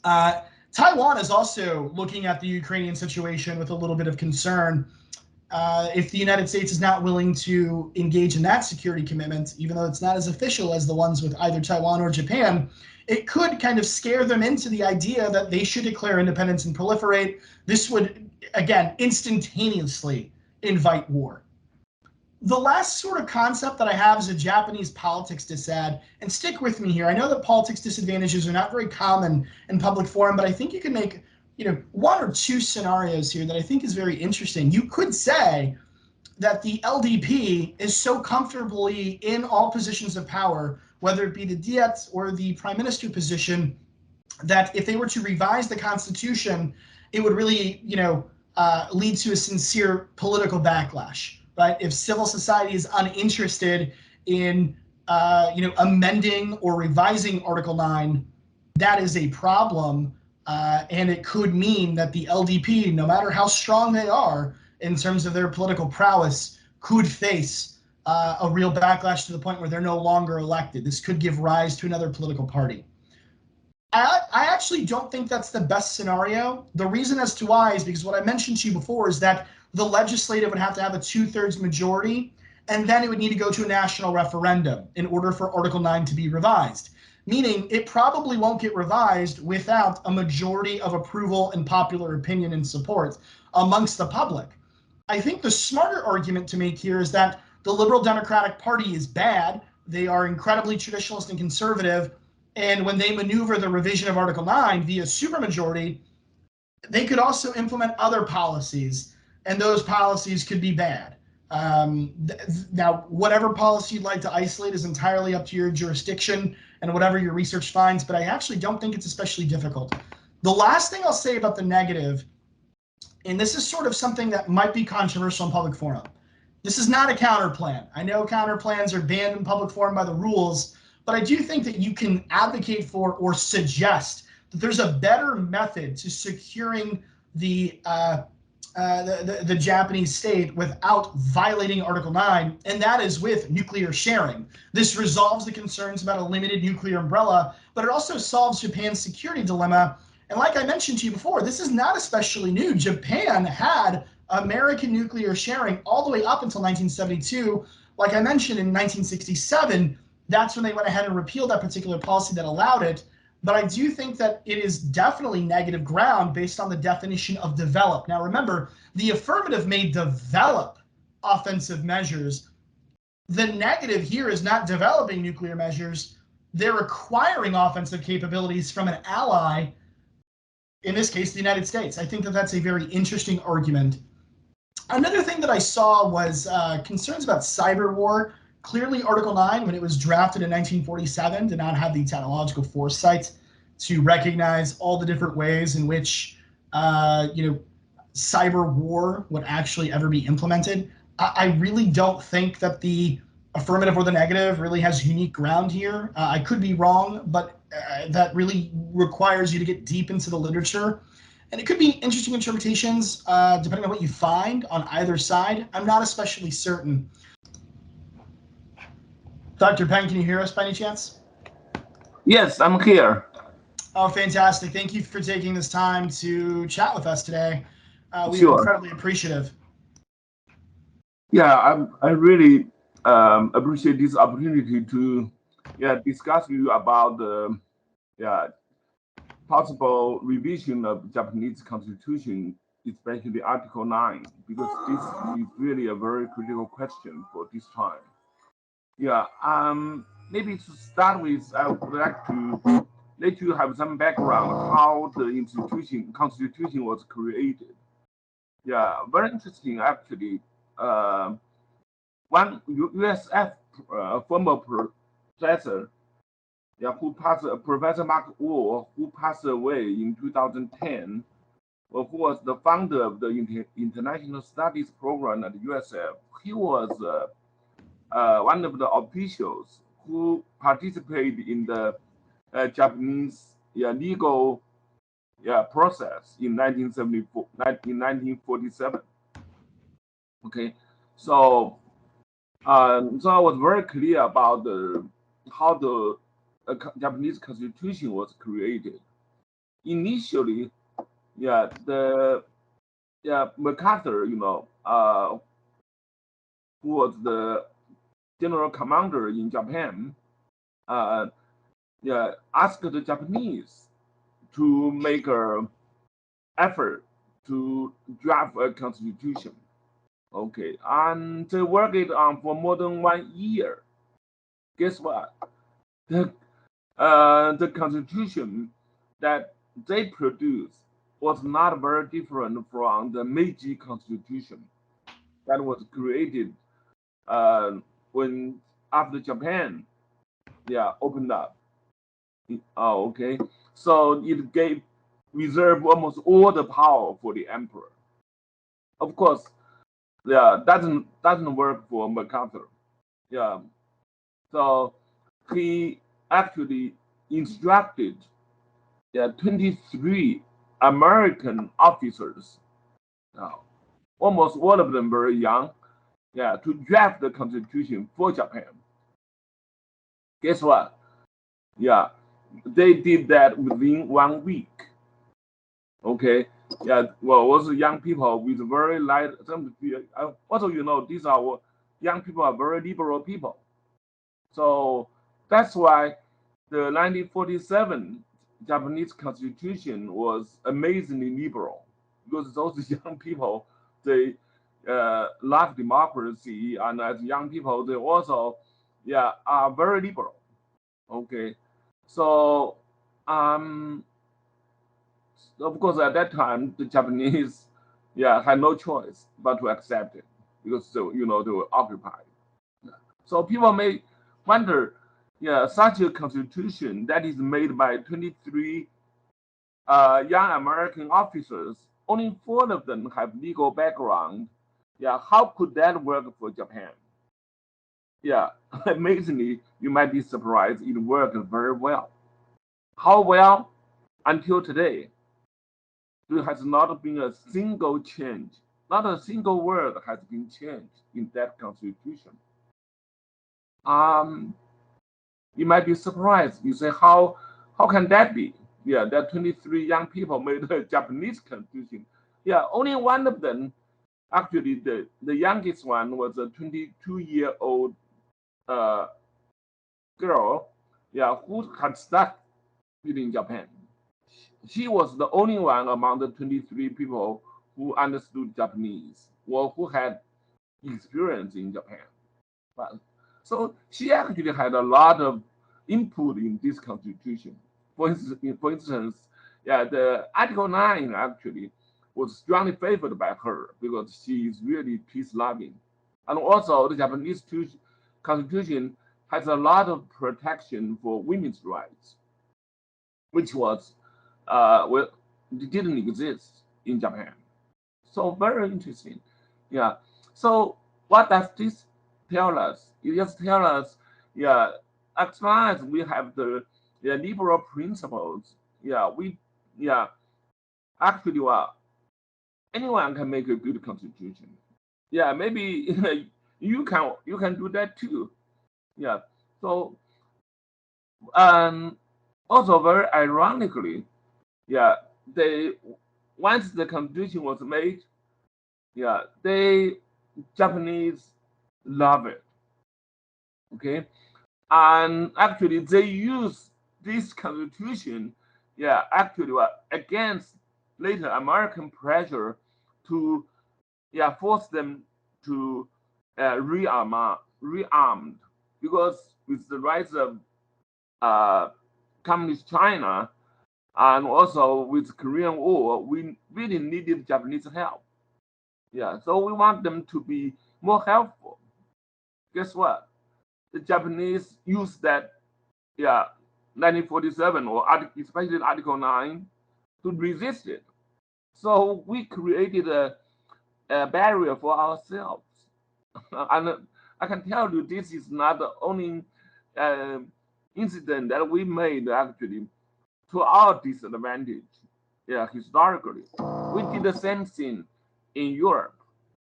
Speaker 1: Taiwan is also looking at the Ukrainian situation with a little bit of concern. If the United States is not willing to engage in that security commitment, even though it's not as official as the ones with either Taiwan or Japan, it could kind of scare them into the idea that they should declare independence and proliferate. This would, again, instantaneously invite war. The last sort of concept that I have is a Japanese politics disad, and stick with me here. I know that politics disadvantages are not very common in public forum, but I think you can make one or two scenarios here that I think is very interesting. You could say that the LDP is so comfortably in all positions of power, whether it be the Diet or the prime minister position, that if they were to revise the Constitution, it would really, lead to a sincere political backlash. Right? If civil society is uninterested in, amending or revising Article 9, that is a problem. And it could mean that the LDP, no matter how strong they are in terms of their political prowess, could face a real backlash to the point where they're no longer elected. This could give rise to another political party. I actually don't think that's the best scenario. The reason as to why is because what I mentioned to you before is that the legislative would have to have a 2/3 majority, and then it would need to go to a national referendum in order for Article 9 to be revised. Meaning it probably won't get revised without a majority of approval and popular opinion and support amongst the public. I think the smarter argument to make here is that the Liberal Democratic Party is bad. They are incredibly traditionalist and conservative. And when they maneuver the revision of Article 9 via supermajority, they could also implement other policies, and those policies could be bad. Now, whatever policy you'd like to isolate is entirely up to your jurisdiction and whatever your research finds, but I actually don't think it's especially difficult. The last thing I'll say about the negative, and this is sort of something that might be controversial in public forum. This is not a counter plan. I know counter plans are banned in public forum by the rules, but I do think that you can advocate for or suggest that there's a better method to securing the Japanese state without violating Article 9, and that is with nuclear sharing. This resolves the concerns about a limited nuclear umbrella, but it also solves Japan's security dilemma. And like I mentioned to you before, this is not especially new. Japan had American nuclear sharing all the way up until 1972. Like I mentioned, in 1967, that's when they went ahead and repealed that particular policy that allowed it. But I do think that it is definitely negative ground based on the definition of develop. Now, remember, the affirmative may develop offensive measures. The negative here is not developing nuclear measures. They're acquiring offensive capabilities from an ally, in this case, the United States. I think that that's a very interesting argument. Another thing that I saw was concerns about cyber war. Clearly, Article 9, when it was drafted in 1947, did not have the technological foresight to recognize all the different ways in which, cyber war would actually ever be implemented. I really don't think that the affirmative or the negative really has unique ground here. I could be wrong, but that really requires you to get deep into the literature. And it could be interesting interpretations depending on what you find on either side. I'm not especially certain. Dr. Peng, can you hear us by any chance?
Speaker 2: Yes, I'm here.
Speaker 1: Oh, fantastic. Thank you for taking this time to chat with us today. We
Speaker 2: Sure.
Speaker 1: are incredibly appreciative.
Speaker 2: Yeah, I really appreciate this opportunity to discuss with you about the possible revision of Japanese Constitution, especially Article 9, because this is really a very critical question for this time. Yeah, maybe to start with, I would like to let you have some background how the Constitution was created. Yeah, very interesting actually. One USF former professor, Professor Mark Wall, who passed away in 2010, who was the founder of the International Studies program at USF. He was one of the officials who participated in the Japanese legal process in 1947. Okay, so so I was very clear about how the Japanese Constitution was created. Initially, MacArthur, who was the general commander in Japan, asked the Japanese to make an effort to draft a constitution. Okay, and they worked it on for more than 1 year. Guess what? The constitution that they produced was not very different from the Meiji Constitution that was created when after Japan opened up. Okay, so it reserved almost all the power for the emperor. Of course, doesn't work for MacArthur. Yeah, so he actually instructed 23 American officers, almost all of them very young, to draft the constitution for Japan. Guess what? Yeah, they did that within 1 week. Okay, well, also young people with very light. Also, these are young people are very liberal people. So that's why the 1947 Japanese Constitution was amazingly liberal, because those young people, they love democracy, and as young people, they also, are very liberal. Okay, so um, of course, at that time, the Japanese, had no choice but to accept it because they were occupied. So people may wonder, such a constitution that is made by 23 young American officers, only 4 of them have legal background. How could that work for Japan? Yeah, amazingly, you might be surprised it worked very well. How well? Until today, there has not been a single change. Not a single word has been changed in that constitution. Um, you might be surprised. You say, how can that be? That 23 young people made a Japanese constitution. Only one of them, actually, the youngest one was a 22-year-old uh, girl, who had studied in Japan. She was the only one among the 23 people who understood Japanese or who had experience in Japan. But, so she actually had a lot of input in this constitution. For instance, the Article 9 actually was strongly favored by her because she is really peace loving. And also, the Japanese constitution has a lot of protection for women's rights, which was well, didn't exist in Japan. So very interesting. Yeah. So what does this tell us? It just tells us, as long as we have the liberal principles, we yeah actually anyone can make a good constitution. Maybe you can do that too. Yeah. So also very ironically, yeah, they once the constitution was made, they Japanese love it. Okay, and actually they use this constitution, actually against later American pressure to force them to rearmed because with the rise of uh, communist China and also with Korean War, we really needed Japanese help. So we want them to be more helpful. Guess what? The Japanese used that, 1947 or especially Article 9 to resist it. So we created a barrier for ourselves. And I can tell you, this is not the only uh, incident that we made actually to our disadvantage. Historically, we did the same thing in Europe.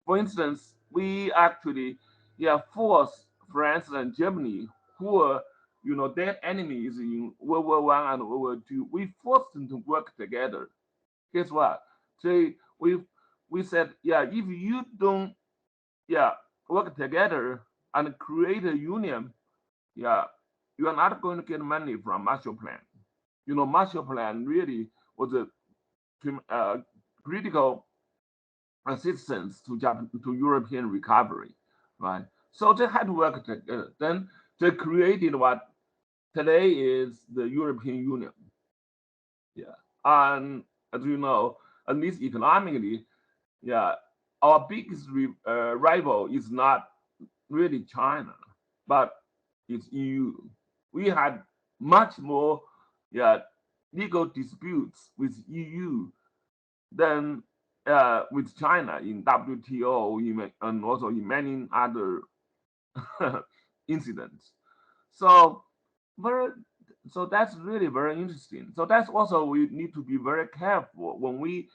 Speaker 2: For instance, we actually, forced France and Germany, who were, their enemies in World War I and World War II. We forced them to work together. Guess what? So we said, if you don't, yeah, work together and create a union, yeah, you are not going to get money from Marshall Plan. Marshall Plan really was a uh, critical assistance to European recovery, right? So they had to work together. Then they created what today is the European Union. Yeah, and as you know, at least economically, yeah, our biggest rival is not really China, but it's EU. We had much more, legal disputes with EU than with China in WTO, and also in many other incidents. So, very, so that's really very interesting. So that's also we need to be very careful when we,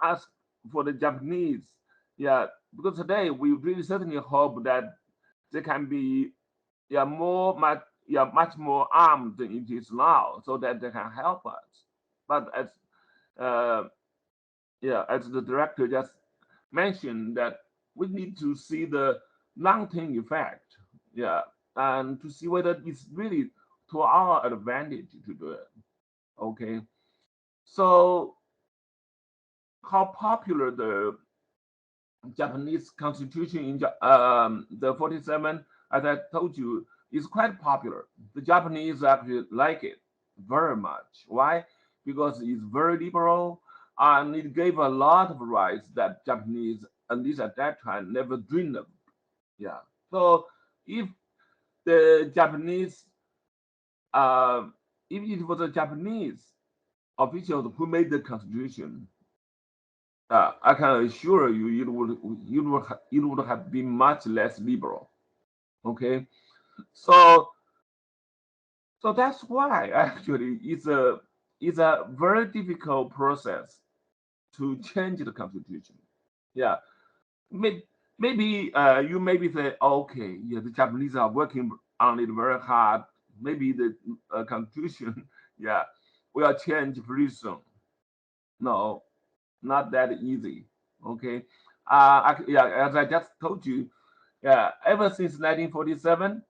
Speaker 2: ask for the Japanese, because today we really certainly hope that they can be, much more armed than it is now, so that they can help us. But uh, as the director just mentioned, that we need to see the long-term effect, and to see whether it's really to our advantage to do it. Okay, so how popular Japanese constitution in the 47, as I told you, is quite popular. The Japanese actually like it very much. Why? Because it's very liberal and it gave a lot of rights that Japanese, at least at that time, never dreamed of. Yeah. So if the Japanese, uh, if it was the Japanese officials who made the constitution, I can assure you, it would have been much less liberal. Okay, so so that's why actually it's a very difficult process to change the constitution. Yeah, maybe you maybe say, okay, yeah, the Japanese are working on it very hard. Maybe the constitution, yeah, will change pretty soon. No, not that easy. Okay, yeah, as I just told you, yeah, ever since 1947,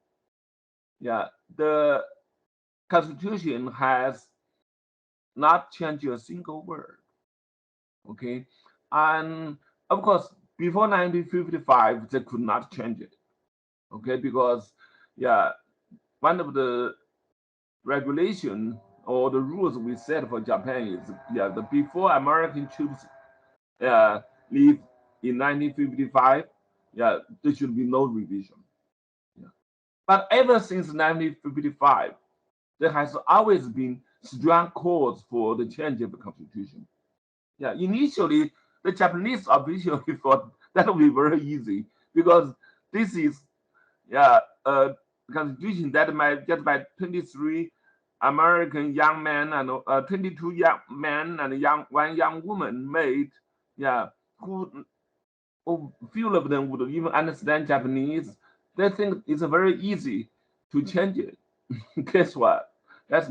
Speaker 2: yeah, the Constitution has not changed a single word. Okay, and of course, before 1955, they could not change it. Okay, because yeah, one of the regulation or the rules we set for Japan is yeah, the before American troops uh, leave in 1955, yeah, there should be no revision. Yeah. But ever since 1955, there has always been strong calls for the change of the constitution. Yeah, initially the Japanese officials thought that would be very easy because this is yeah a constitution that might just by 23 American young men and 22 young men and one young woman made. Yeah, who few of them would even understand Japanese. They think it's very easy to change it. Guess what? That's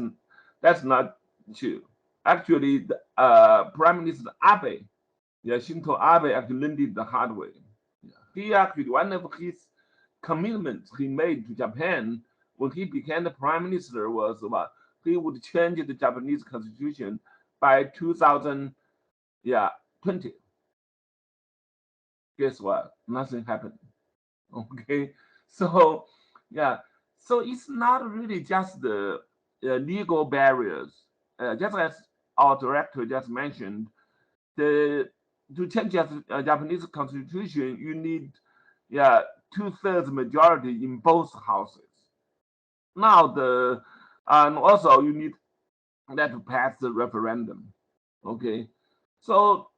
Speaker 2: that's not true. Actually, the, Prime Minister Abe, yeah, Shinto Abe actually learned it the hard way. Yeah. He actually one of his commitments he made to Japan when he became the prime minister was what he would change the Japanese constitution by 2000, yeah, 20. Guess what? Nothing happened. Okay, so yeah, so it's not really just the legal barriers. Just as our director just mentioned, the to change the Japanese constitution, you need yeah two-thirds majority in both houses. Now the and also you need that to pass the referendum. Okay, so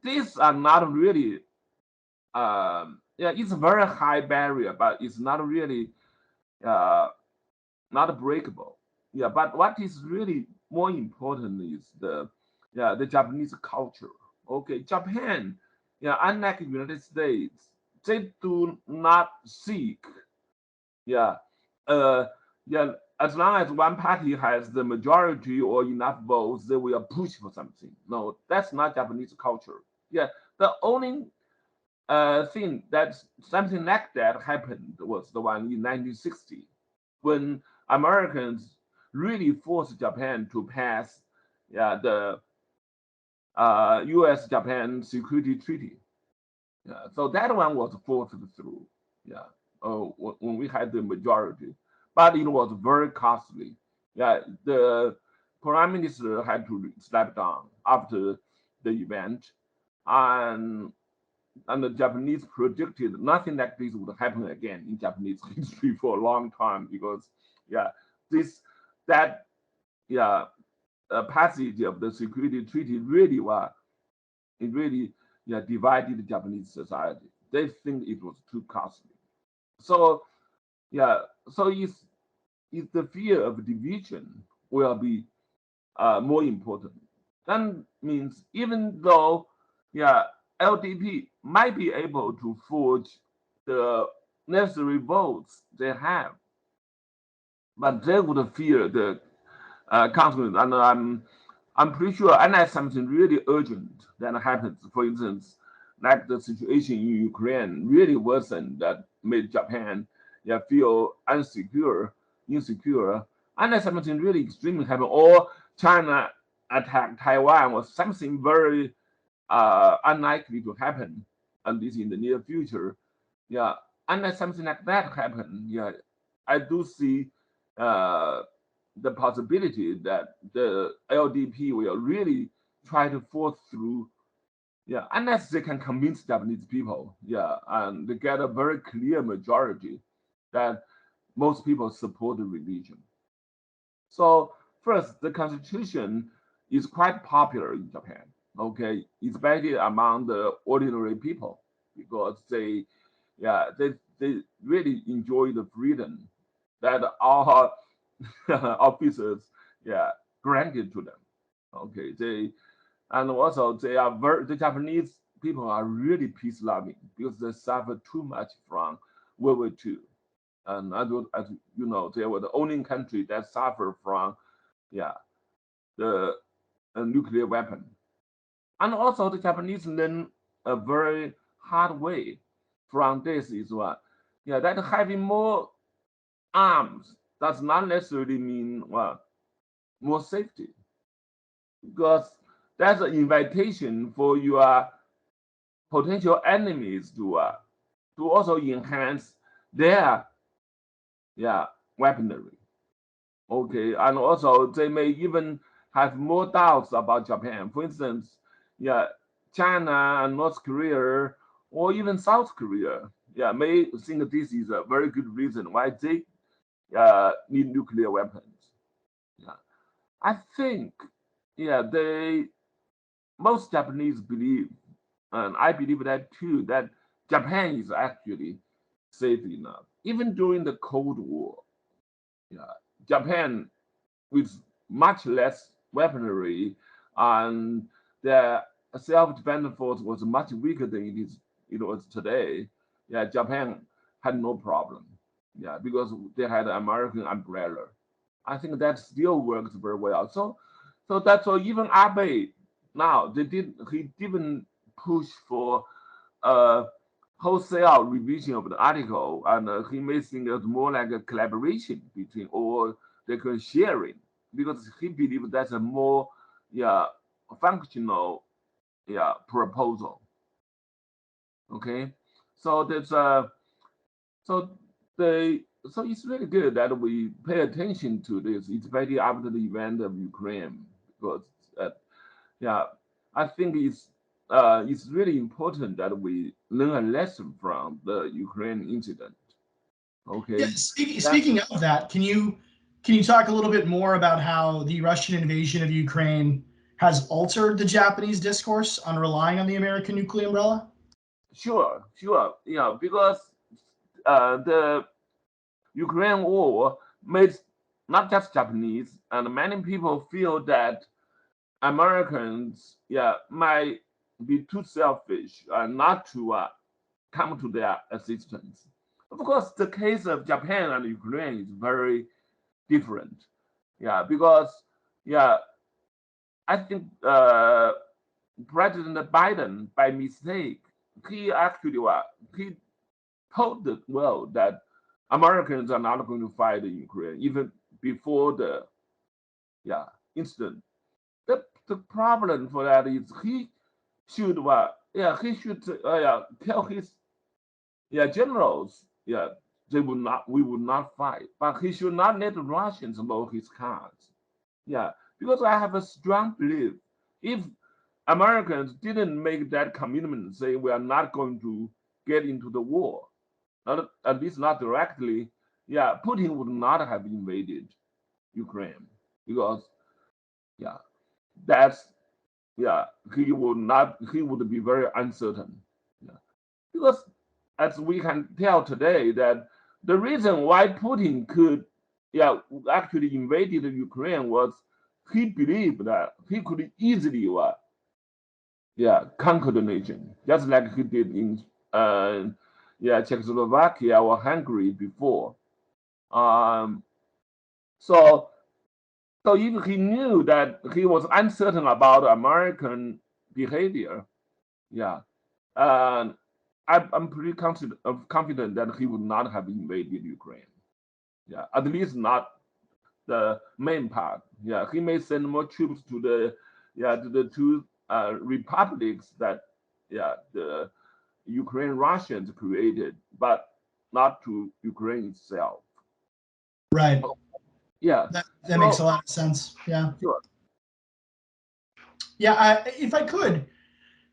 Speaker 2: these are not really yeah, it's a very high barrier, but it's not really uh, not breakable. Yeah, but what is really more important is the yeah the Japanese culture. Okay, Japan, yeah, unlike the United States, they do not seek yeah uh yeah as long as one party has the majority or enough votes, they will push for something. No, that's not Japanese culture. Yeah, the only thing that something like that happened was the one in 1960 when Americans really forced Japan to pass yeah, the U.S. Japan Security Treaty. Yeah, so that one was forced through. Yeah, when we had the majority, but it was very costly. Yeah, the prime minister had to step down after the event, and and the Japanese predicted nothing like this would happen again in Japanese history for a long time because, yeah, this that yeah passage of the security treaty really was it really yeah divided the Japanese society. They think it was too costly. So yeah, so it's the fear of division will be more important. That means even though, yeah, LDP might be able to forge the necessary votes they have, but they would fear the consequences. And I'm pretty sure unless something really urgent that happens, for instance, like the situation in Ukraine really worsened that made Japan yeah, feel insecure, unless something really extreme happen, or China attack Taiwan or something very unlikely to happen. at least in the near future. Yeah, unless something like that happen, yeah, I do see uh, the possibility that the LDP will really try to force through, yeah, unless they can convince Japanese people, yeah, and they get a very clear majority that most people support the religion. So first, the constitution is quite popular in Japan, okay, especially among the ordinary people because yeah, they really enjoy the freedom that our officers, yeah, granted to them. Okay, and also the Japanese people are really peace loving because they suffer too much from World War II. And as you know, they were the only country that suffered from, yeah, the nuclear weapon. And also the Japanese learn a very hard way from this is what, yeah, that having more arms does not necessarily mean more safety because that's an invitation for your potential enemies to also enhance their, yeah, weaponry. Okay, and also they may even have more doubts about Japan. For instance, yeah, China and North Korea or even South Korea, yeah, may think this is a very good reason why they need nuclear weapons. Yeah, I think, yeah, most Japanese believe, and I believe that too, that Japan is actually safe enough. Even during the Cold War, yeah, Japan with much less weaponry and their self-defense force was much weaker than it was today. Yeah, Japan had no problem. Yeah, because they had an American umbrella. I think that still works very well. So that's why even Abe now he didn't push for a wholesale revision of the article, and he may think it's more like a collaboration between or they can sharing because he believes that's a more, yeah, functional, yeah, proposal. Okay, so that's so they so it's really good that we pay attention to this, especially after the event of Ukraine, because uh, yeah, I think it's really important that we learn a lesson from the Ukraine incident.
Speaker 1: Yeah,
Speaker 2: Okay, that
Speaker 1: speaking of that, can you talk a little bit more about how the Russian invasion of Ukraine has altered the Japanese discourse on relying on the American nuclear umbrella?
Speaker 2: sure, because the Ukraine war made not just Japanese and many people feel that Americans, yeah, might be too selfish not to come to their assistance. Of course, the case of Japan and Ukraine is very different. Yeah, because, yeah, I think President Biden, by mistake, he actually he told the world that Americans are not going to fight in Ukraine even before the, yeah, incident. The problem for that is he should tell his, yeah, generals, yeah, we would not fight, but he should not let the Russians know his cards. Yeah, because I have a strong belief if Americans didn't make that commitment, say we are not going to get into the war, at least not directly, yeah, Putin would not have invaded Ukraine because, yeah, that's, yeah, he would be very uncertain. Yeah. Because as we can tell today that the reason why Putin could, yeah, actually invaded Ukraine was he believed that he could easily yeah, conquer the nation, just like he did in uh, yeah, Czechoslovakia or Hungary before. Um, so so if he knew that he was uncertain about American behavior, yeah, and I'm pretty confident that he would not have invaded Ukraine. Yeah, at least not the main part. Yeah, he may send more troops to the, yeah, to the two republics that, yeah, the Ukraine Russians created, but not to Ukraine itself.
Speaker 1: Right.
Speaker 2: Yeah.
Speaker 1: That makes a lot of sense. Yeah.
Speaker 2: Sure.
Speaker 1: Yeah. If I could,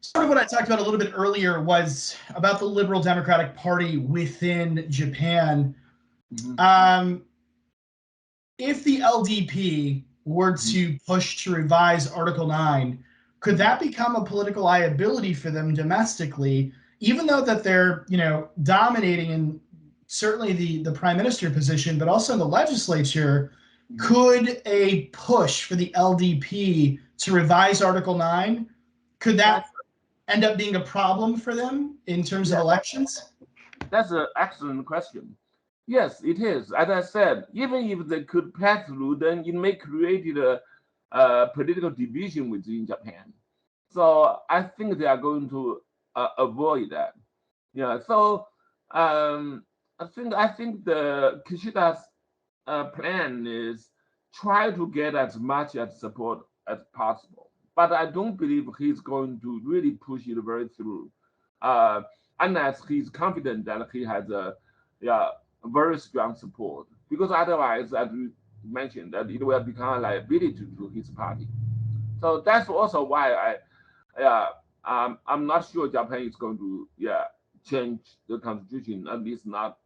Speaker 1: sort of what I talked about a little bit earlier was about the Liberal Democratic Party within Japan.
Speaker 2: Mm-hmm.
Speaker 1: If the LDP were to push to revise Article 9, could that become a political liability for them domestically, even though that they're, dominating in certainly the prime minister position, but also in the legislature? Could a push for the LDP to revise Article 9, could that end up being a problem for them in terms of elections?
Speaker 2: That's an excellent question. Yes, it is. As I said, even if they could pass through, then it may create a political division within Japan. So I think they are going to avoid that. Yeah. So I think the Kishida's plan is try to get as much as support as possible. But I don't believe he's going to really push it very through, uh, unless he's confident that he has a very strong support. Because otherwise, as you mentioned, that it will become a liability to his party. So that's also why I'm not sure Japan is going to change the constitution, at least not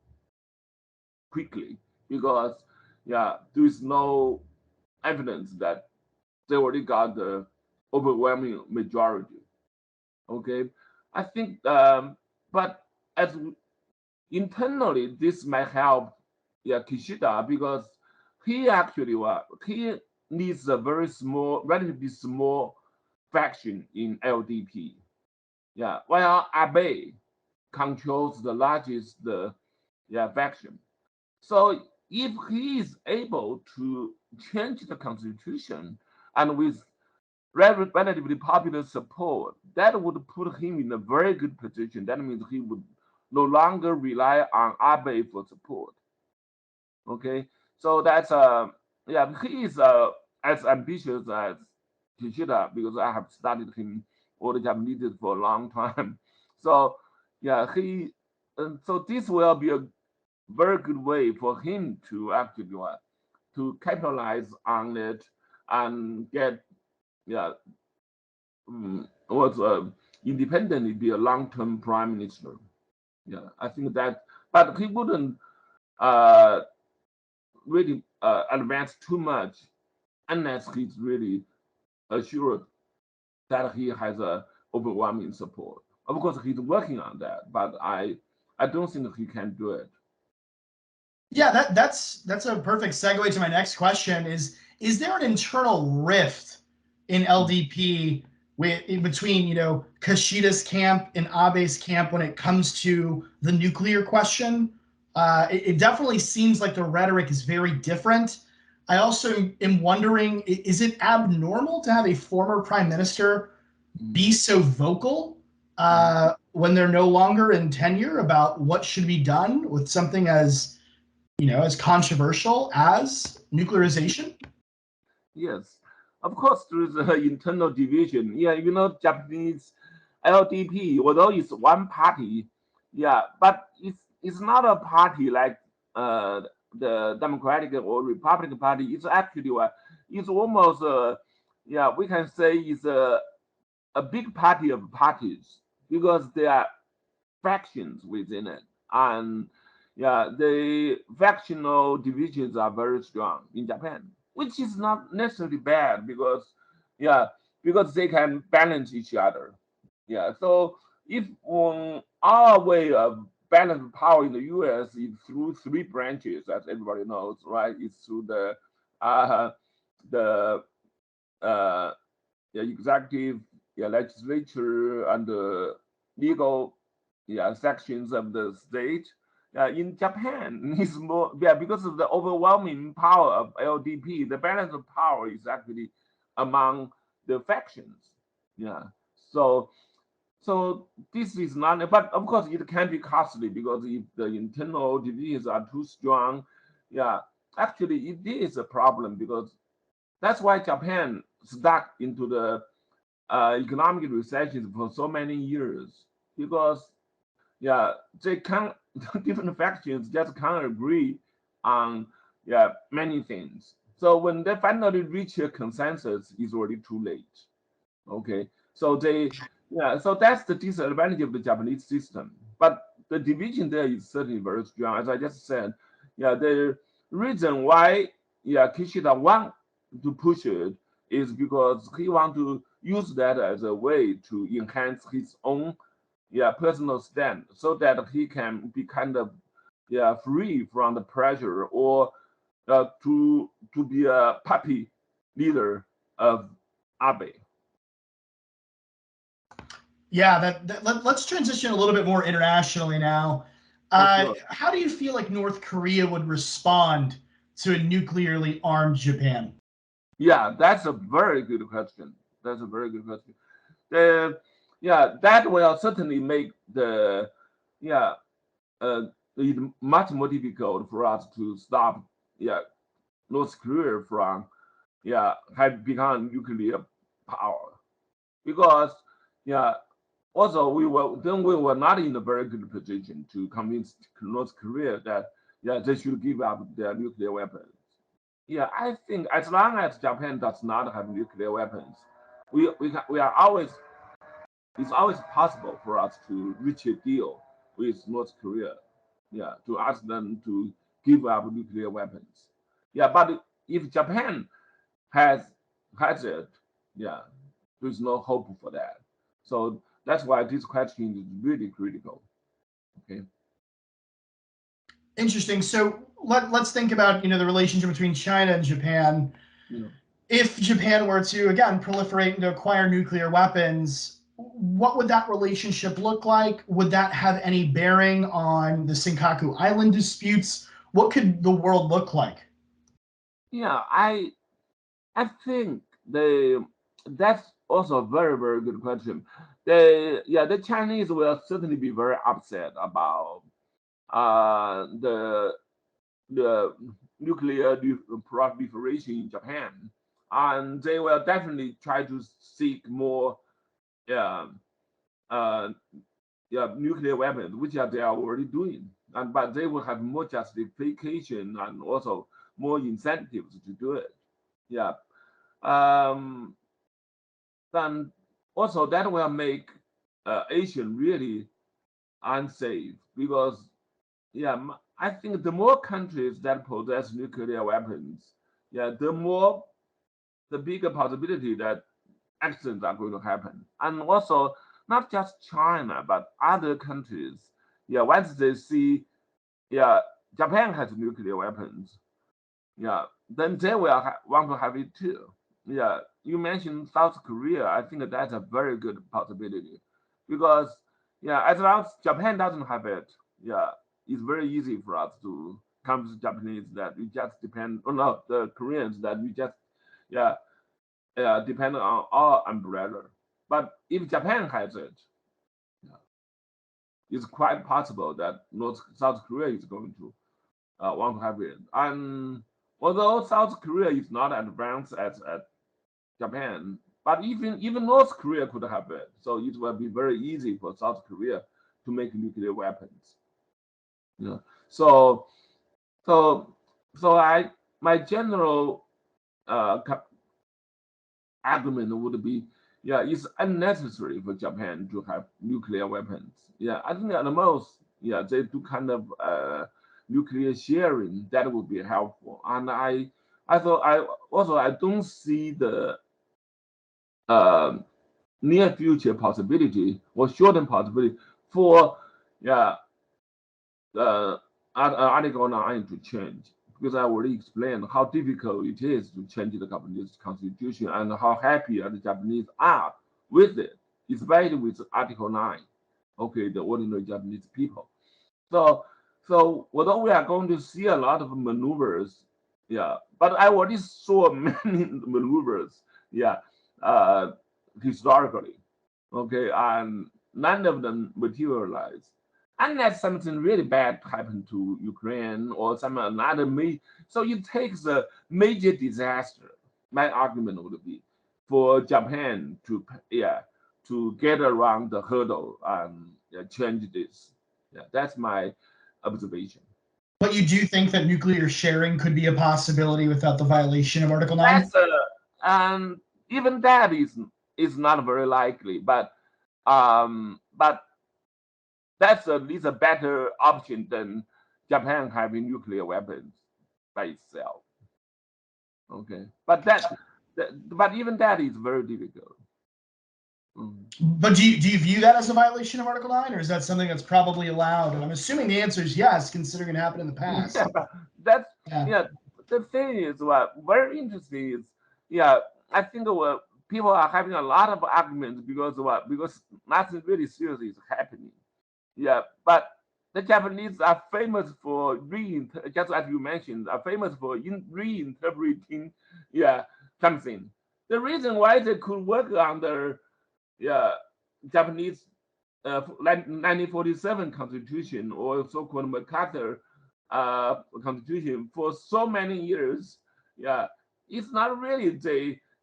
Speaker 2: quickly, because there is no evidence that they already got the overwhelming majority. Okay, I think, but as internally, this might help, Kishida, because he needs a very small, relatively small faction in LDP. Yeah, while Abe controls the largest faction. So if he is able to change the constitution and with relatively popular support, that would put him in a very good position. That means he would no longer rely on Abe for support. Okay, so that's he is as ambitious as Kishida because I have studied him all the Japanese for a long time. So so this will be a very good way for him to actually to capitalize on it and get yeah was independently be a long-term prime minister. Yeah, I think that, but he wouldn't uh, really advance too much unless he's really assured that he has a overwhelming support. Of course, he's working on that, but I don't think he can do it.
Speaker 1: Yeah, that's a perfect segue to my next question. Is there an internal rift in LDP between Kishida's camp and Abe's camp when it comes to the nuclear question? It definitely seems like the rhetoric is very different. I also am wondering, is it abnormal to have a former prime minister be so vocal when they're no longer in tenure about what should be done with something as controversial as nuclearization?
Speaker 2: Yes, of course, there is an internal division. Yeah, Japanese LDP, although it's one party, but it's not a party like the Democratic or Republican Party. It's actually it's almost we can say it's a big party of parties because there are factions within it, and the factional divisions are very strong in Japan, which is not necessarily bad yeah, because they can balance each other. Yeah, so if our way of balance power in the U.S. is through three branches, as everybody knows, right? It's through uh, the uh, executive, legislature, and the legal, sections of the state. In Japan, it's more, because of the overwhelming power of LDP. The balance of power is actually among the factions. Yeah, so this is not, but of course it can be costly because if the internal divisions are too strong, yeah, actually it is a problem because that's why Japan stuck into the economic recession for so many years because yeah, they can different factions just can't agree on many things. So when they finally reach a consensus, it's already too late. Okay, so so that's the disadvantage of the Japanese system. But the division there is certainly very strong. As I just said, the reason why Kishida want to push it is because he want to use that as a way to enhance his own personal stand, so that he can be kind of free from the pressure, or to be a puppy leader of Abe.
Speaker 1: Yeah, let's transition a little bit more internationally now.
Speaker 2: For sure.
Speaker 1: How do you feel like North Korea would respond to a nuclearly armed Japan?
Speaker 2: Yeah, that's a very good question. That's a very good question. The that will certainly make the yeah it much more difficult for us to stop yeah North Korea from have become nuclear power, because yeah also we were not in a very good position to convince North Korea that they should give up their nuclear weapons. Yeah, I think as long as Japan does not have nuclear weapons, we are always it's always possible for us to reach a deal with North Korea. Yeah, to ask them to give up nuclear weapons. Yeah, but if Japan has has it, yeah, there's no hope for that. So that's why this question is really critical. Okay.
Speaker 1: Interesting. So let's think about the relationship between China and Japan.
Speaker 2: You know.
Speaker 1: If Japan were to again proliferate and acquire nuclear weapons, what would that relationship look like? Would that have any bearing on the Senkaku Island disputes? What could the world look like?
Speaker 2: Yeah, I think that's also a very very good question. The Chinese will certainly be very upset about the nuclear proliferation in Japan, and they will definitely try to seek more yeah uh, nuclear weapons, which they are already doing, and but they will have more justification and also more incentives to do it. Yeah. Um, then also that will make Asia really unsafe, because I think the more countries that possess nuclear weapons, the bigger possibility that accidents are going to happen. And also not just China, but other countries. Yeah, once they see yeah Japan has nuclear weapons, then they will want to have it too. Yeah, you mentioned South Korea. I think that's a very good possibility, because as long as Japan doesn't have it, yeah, it's very easy for us to come to Japanese that we just depend. Oh no, the Koreans that we just yeah depend on our umbrella. But if Japan has it, yeah, it's quite possible that South Korea is going to want to have it. And although South Korea is not advanced as Japan, but even North Korea could have it. So it will be very easy for South Korea to make nuclear weapons. Yeah. So so so I my general uh, argument would be, it's unnecessary for Japan to have nuclear weapons. Yeah, I think at the most, they do kind of nuclear sharing that would be helpful. And I thought I don't see the uh, near future possibility or short term possibility for yeah Article 9 to change, because I already explained how difficult it is to change the Japanese constitution and how happy the Japanese are with it, especially with Article 9. Okay, the ordinary Japanese people. So, so although we are going to see a lot of maneuvers, but I already saw many maneuvers, uh, historically, okay, and none of them materialized. Unless something really bad happened to Ukraine or some another so it takes a major disaster. My argument would be for Japan to get around the hurdle and change this. Yeah, that's my observation.
Speaker 1: But you do think that nuclear sharing could be a possibility without the violation of Article 9?
Speaker 2: That's and even that is not very likely, but that's at least a better option than Japan having nuclear weapons by itself. Okay, but even that is very difficult.
Speaker 1: But do you view that as a violation of Article 9, or is that something that's probably allowed? And I'm assuming the answer is yes, considering it happened in the past.
Speaker 2: Yeah, but that's
Speaker 1: Yeah.
Speaker 2: yeah. The thing is, what very interesting is, yeah, I think people are having a lot of arguments because what? Because nothing really serious is happening. Yeah, but the Japanese are famous for just as you mentioned, are famous for reinterpreting, yeah, something. The reason why they could work on the yeah Japanese 1947 constitution or so-called MacArthur constitution for so many years, yeah, it's not really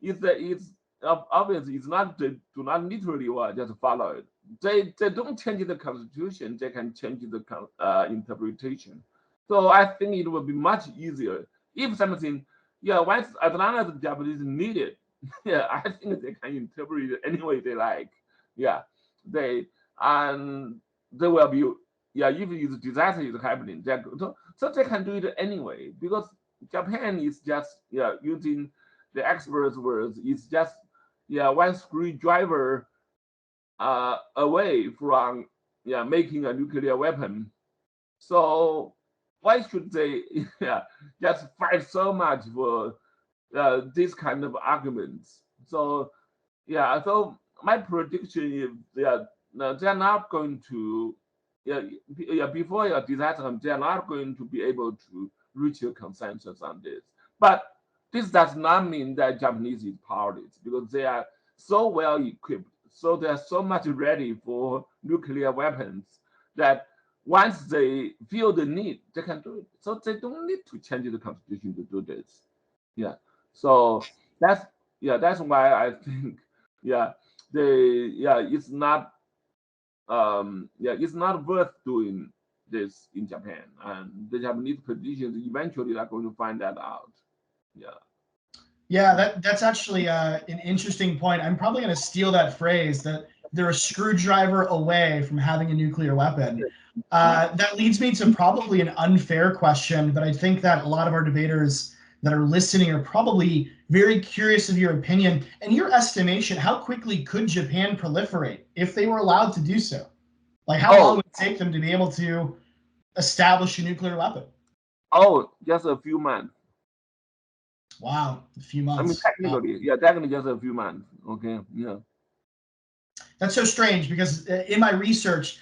Speaker 2: it's obviously it's not they do not literally just follow it. They don't change the constitution, they can change the interpretation. So I think it would be much easier if something, yeah, once as long as the Japanese need it, yeah, I think they can interpret it any way they like. Yeah, they and there will be, yeah, if it's disaster is happening, so they can do it anyway because Japan is just, yeah, using the experts' words, it's just, yeah, one screwdriver away from, yeah, making a nuclear weapon. So why should they, yeah, just fight so much for this kind of arguments? So yeah, so my prediction is, yeah, no, they're not going to, yeah, yeah, before a disaster, they're not going to be able to reach a consensus on this. But this does not mean that Japanese is powerless because they are so well equipped, so they are so much ready for nuclear weapons that once they feel the need, they can do it. So they don't need to change the constitution to do this. Yeah. So that's, yeah, that's why I think, yeah, it's not yeah, it's not worth doing this in Japan, and the Japanese politicians eventually are going to find that out. Yeah.
Speaker 1: Yeah, that's actually an interesting point. I'm probably going to steal that phrase that they're a screwdriver away from having a nuclear weapon. That leads me to probably an unfair question, but I think that a lot of our debaters that are listening are probably very curious of your opinion. In your estimation, how quickly could Japan proliferate if they were allowed to do so? Like, how long
Speaker 2: Oh,
Speaker 1: would it take them to be able to establish a nuclear weapon?
Speaker 2: just a few months.
Speaker 1: Wow, a few
Speaker 2: I mean,
Speaker 1: months. Wow.
Speaker 2: technically, yeah, technically just a few months. Okay. Yeah.
Speaker 1: That's so strange because in my research,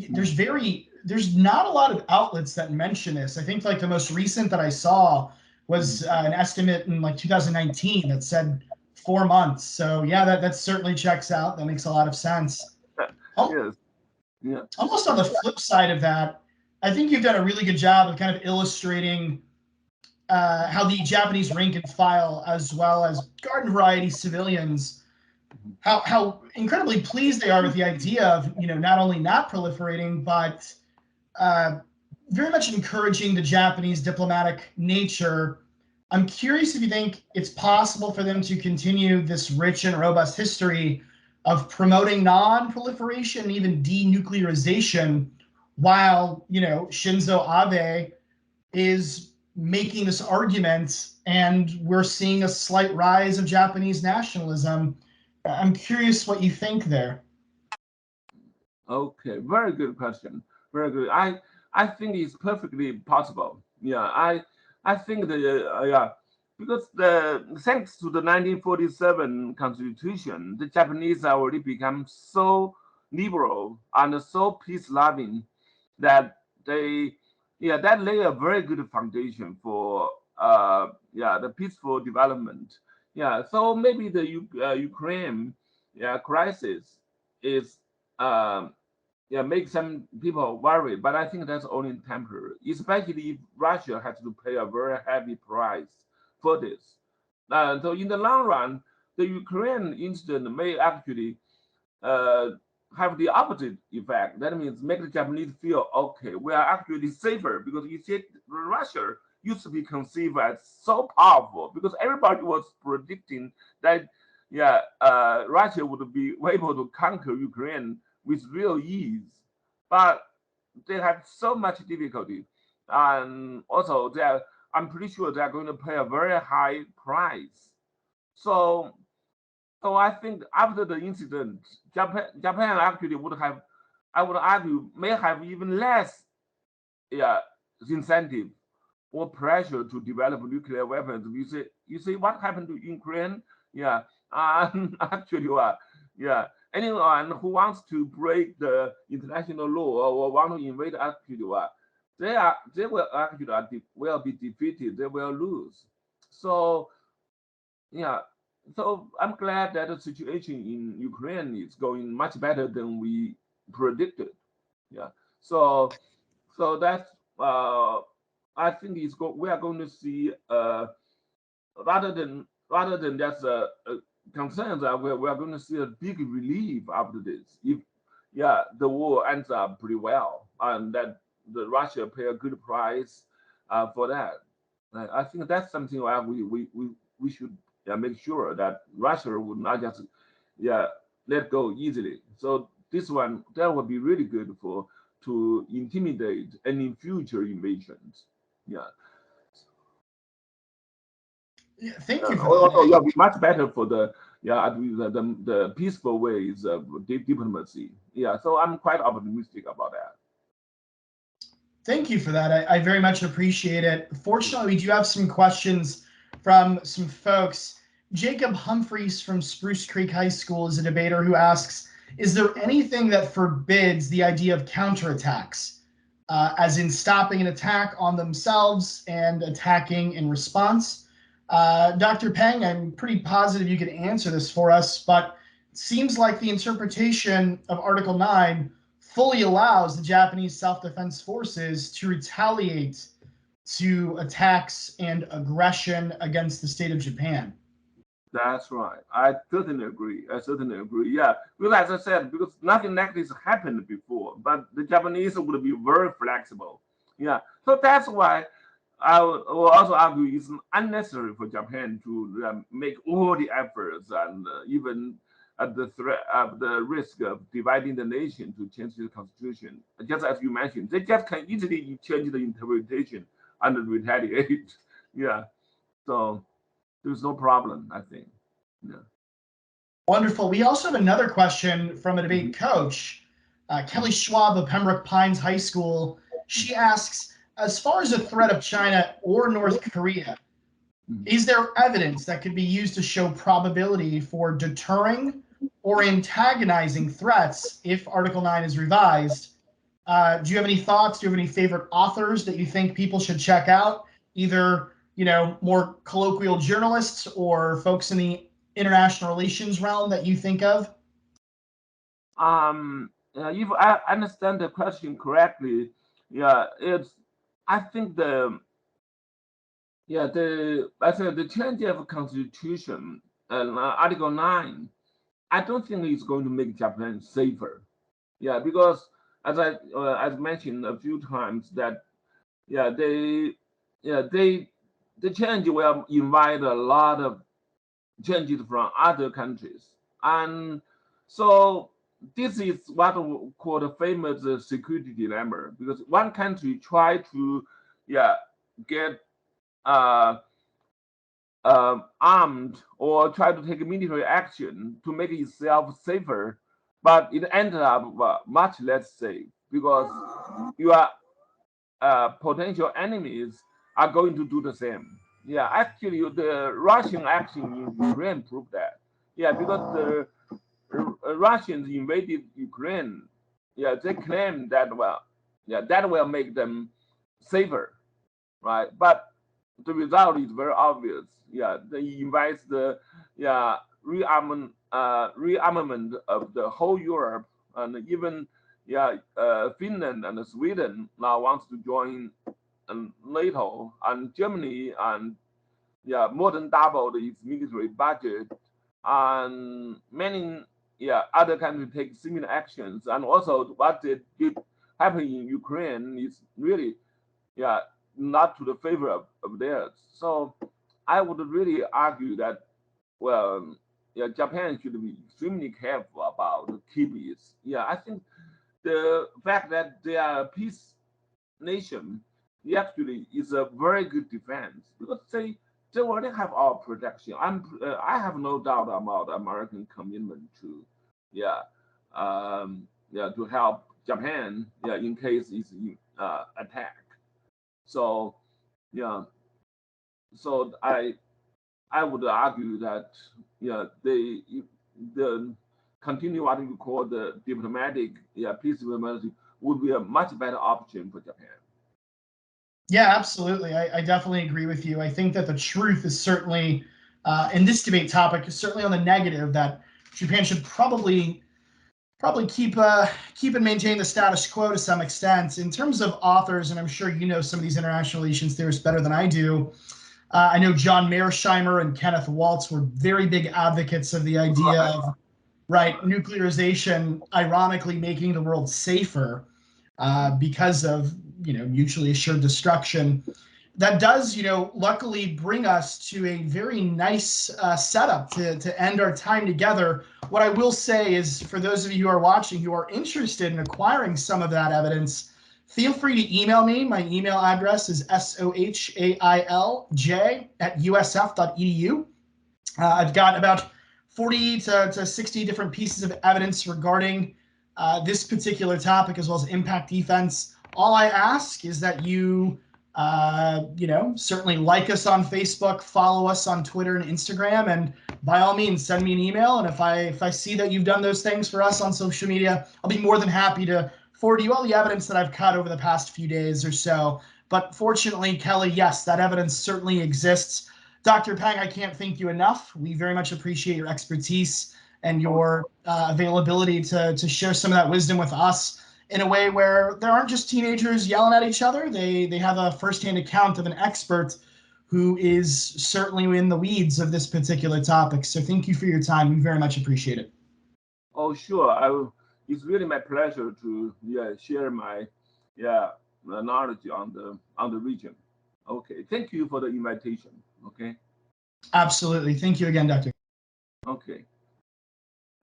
Speaker 1: there's not a lot of outlets that mention this. I think like the most recent that I saw was an estimate in like 2019 that said 4 months. So yeah, that certainly checks out. That makes a lot of sense.
Speaker 2: Yes. Yeah.
Speaker 1: Almost on the flip side of that, I think you've done a really good job of kind of illustrating how the Japanese rank and file, as well as garden variety civilians, how incredibly pleased they are with the idea of not only not proliferating but uh, very much encouraging the Japanese diplomatic nature. I'm curious if you think it's possible for them to continue this rich and robust history of promoting non-proliferation and even denuclearization while Shinzo Abe is making this argument and we're seeing a slight rise of Japanese nationalism. I'm curious what you think there.
Speaker 2: Okay. Very good question. Very good. I think it's perfectly possible. Yeah. I think that yeah, because thanks to the 1947 Constitution, the Japanese already become so liberal and so peace loving that they, yeah, that lay a very good foundation for yeah, the peaceful development. Yeah, so maybe the Ukraine, yeah, crisis is um, yeah, make some people worried, but I think that's only temporary, especially if Russia has to pay a very heavy price for this. So in the long run, the Ukraine incident may actually have the opposite effect. That means make the Japanese feel okay. We are actually safer because you see, Russia used to be conceived as so powerful because everybody was predicting that, yeah, Russia would be able to conquer Ukraine with real ease, but they had so much difficulty, and also they are, I'm pretty sure they are going to pay a very high price. So so I think after the incident, Japan actually would have, I would argue, may have even less, yeah, incentive or pressure to develop nuclear weapons. You see what happened to Ukraine? Yeah, actually, yeah, anyone who wants to break the international law or want to invade, actually, they will actually will be defeated. They will lose. So yeah, so I'm glad that the situation in Ukraine is going much better than we predicted. Yeah, so so that's I think we are going to see rather than just concerns that we are going to see a big relief after this if, yeah, the war ends up pretty well and that the Russia pay a good price for that. I think that's something that we should, yeah, make sure that Russia would not just, yeah, let go easily. So this one that would be really good for to intimidate any future invasions. Yeah.
Speaker 1: Yeah, thank you for
Speaker 2: Also,
Speaker 1: that.
Speaker 2: yeah, be much better for the, yeah, the peaceful ways of diplomacy. Yeah, so I'm quite optimistic about that.
Speaker 1: Thank you for that. I very much appreciate it. Fortunately, we do have some questions from some folks. Jacob Humphreys from Spruce Creek High School is a debater who asks, is there anything that forbids the idea of counterattacks, as in stopping an attack on themselves and attacking in response? Dr. Peng, I'm pretty positive you could answer this for us, but it seems like the interpretation of Article 9 fully allows the Japanese self-defense forces to retaliate to attacks and aggression against the state of Japan.
Speaker 2: That's right. I certainly agree. I certainly agree. Yeah, because as I said, because nothing like this happened before, but the Japanese would be very flexible. Yeah, so that's why will also argue it's unnecessary for Japan to make all the efforts and even at the threat of the risk of dividing the nation to change the constitution. Just as you mentioned, they just can easily change the interpretation and retaliate. Yeah, so there's no problem, I think. Yeah.
Speaker 1: Wonderful. We also have another question from a debate
Speaker 2: Mhm.
Speaker 1: coach, Kelly Schwab of Pembroke Pines High School. She asks, as far as a threat of China or North Korea,
Speaker 2: Mhm.
Speaker 1: is there evidence that could be used to show probability for deterring or antagonizing threats if Article 9 is revised? Do you have any thoughts? Do you have any favorite authors that you think people should check out? Either, more colloquial journalists or folks in the international relations realm that you think of?
Speaker 2: If I understand the question correctly, yeah, it's, I think I said the change of constitution and Article 9, I don't think it's going to make Japan safer. Yeah, because as mentioned a few times that, yeah, they the change will invite a lot of changes from other countries. And so this is what we call the famous security dilemma, because one country try to, yeah, get uh, armed or try to take military action to make itself safer, but it ended up much less safe because your potential enemies are going to do the same. Yeah, actually, the Russian action in Ukraine proved that. Yeah, because the Russians invaded Ukraine. Yeah, they claim that, well, yeah, that will make them safer, right? But the result is very obvious. Yeah, they invites the, yeah, rearmament of the whole Europe, and even, yeah, Finland and Sweden now wants to join NATO, and Germany, and, yeah, more than doubled its military budget, and many other countries take similar actions, and also what did happen in Ukraine is really, not to the favor of theirs. So I would really argue that, well, Japan should be extremely careful about Kiwis. I think the fact that they are a peace nation actually is a very good defense because they already have our protection. I have no doubt about American commitment to to help Japan in case it's attacked. So yeah, so I would argue that the continue what you call the diplomatic peace diplomacy would be a much better option for Japan.
Speaker 1: Yeah, absolutely. I definitely agree with you. I think that the truth is certainly, in this debate topic, is certainly on the negative that Japan should probably keep and maintain the status quo to some extent. In terms of authors, and I'm sure you know some of these international relations theorists better than I do. I know John Mearsheimer and Kenneth Waltz were very big advocates of the idea of nuclearization, ironically making the world safer because of mutually assured destruction. That does, luckily bring us to a very nice setup to end our time together. What I will say is, for those of you who are watching who are interested in acquiring some of that evidence, feel free to email me. My email address is sohailj@usf.edu. I've got about 40 to 60 different pieces of evidence regarding this particular topic, as well as impact defense. All I ask is that you certainly like us on Facebook, follow us on Twitter and Instagram, and by all means, send me an email. And if I see that you've done those things for us on social media, I'll be more than happy to forward you all the evidence that I've cut over the past few days or so. But fortunately, Kelly, yes, that evidence certainly exists. Dr. Peng, I can't thank you enough. We very much appreciate your expertise and your availability to share some of that wisdom with us in a way where there aren't just teenagers yelling at each other. They have a firsthand account of an expert who is certainly in the weeds of this particular topic. So thank you for your time. We very much appreciate it.
Speaker 2: Oh, sure. It's really my pleasure to share my knowledge on the region. Okay. Thank you for the invitation. Okay.
Speaker 1: Absolutely. Thank you again, Doctor.
Speaker 2: Okay.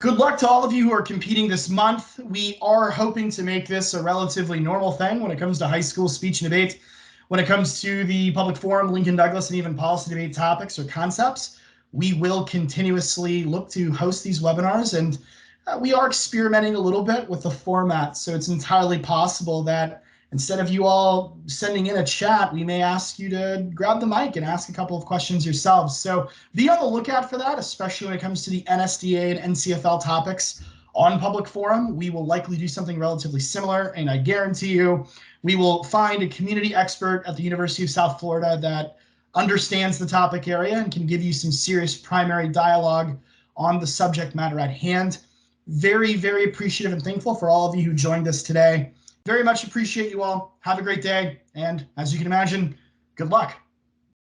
Speaker 1: Good luck to all of you who are competing this month. We are hoping to make this a relatively normal thing when it comes to high school speech and debate. When it comes to the public forum, Lincoln Douglas, and even policy debate topics or concepts, we will continuously look to host these webinars, and we are experimenting a little bit with the format. So it's entirely possible that instead of you all sending in a chat, we may ask you to grab the mic and ask a couple of questions yourselves. So be on the lookout for that, especially when it comes to the NSDA and NCFL topics on public forum. We will likely do something relatively similar, and I guarantee you we will find a community expert at the University of South Florida that understands the topic area and can give you some serious primary dialogue on the subject matter at hand. Very, very appreciative and thankful for all of you who joined us today. Very much appreciate you all. Have a great day. And as you can imagine, good luck.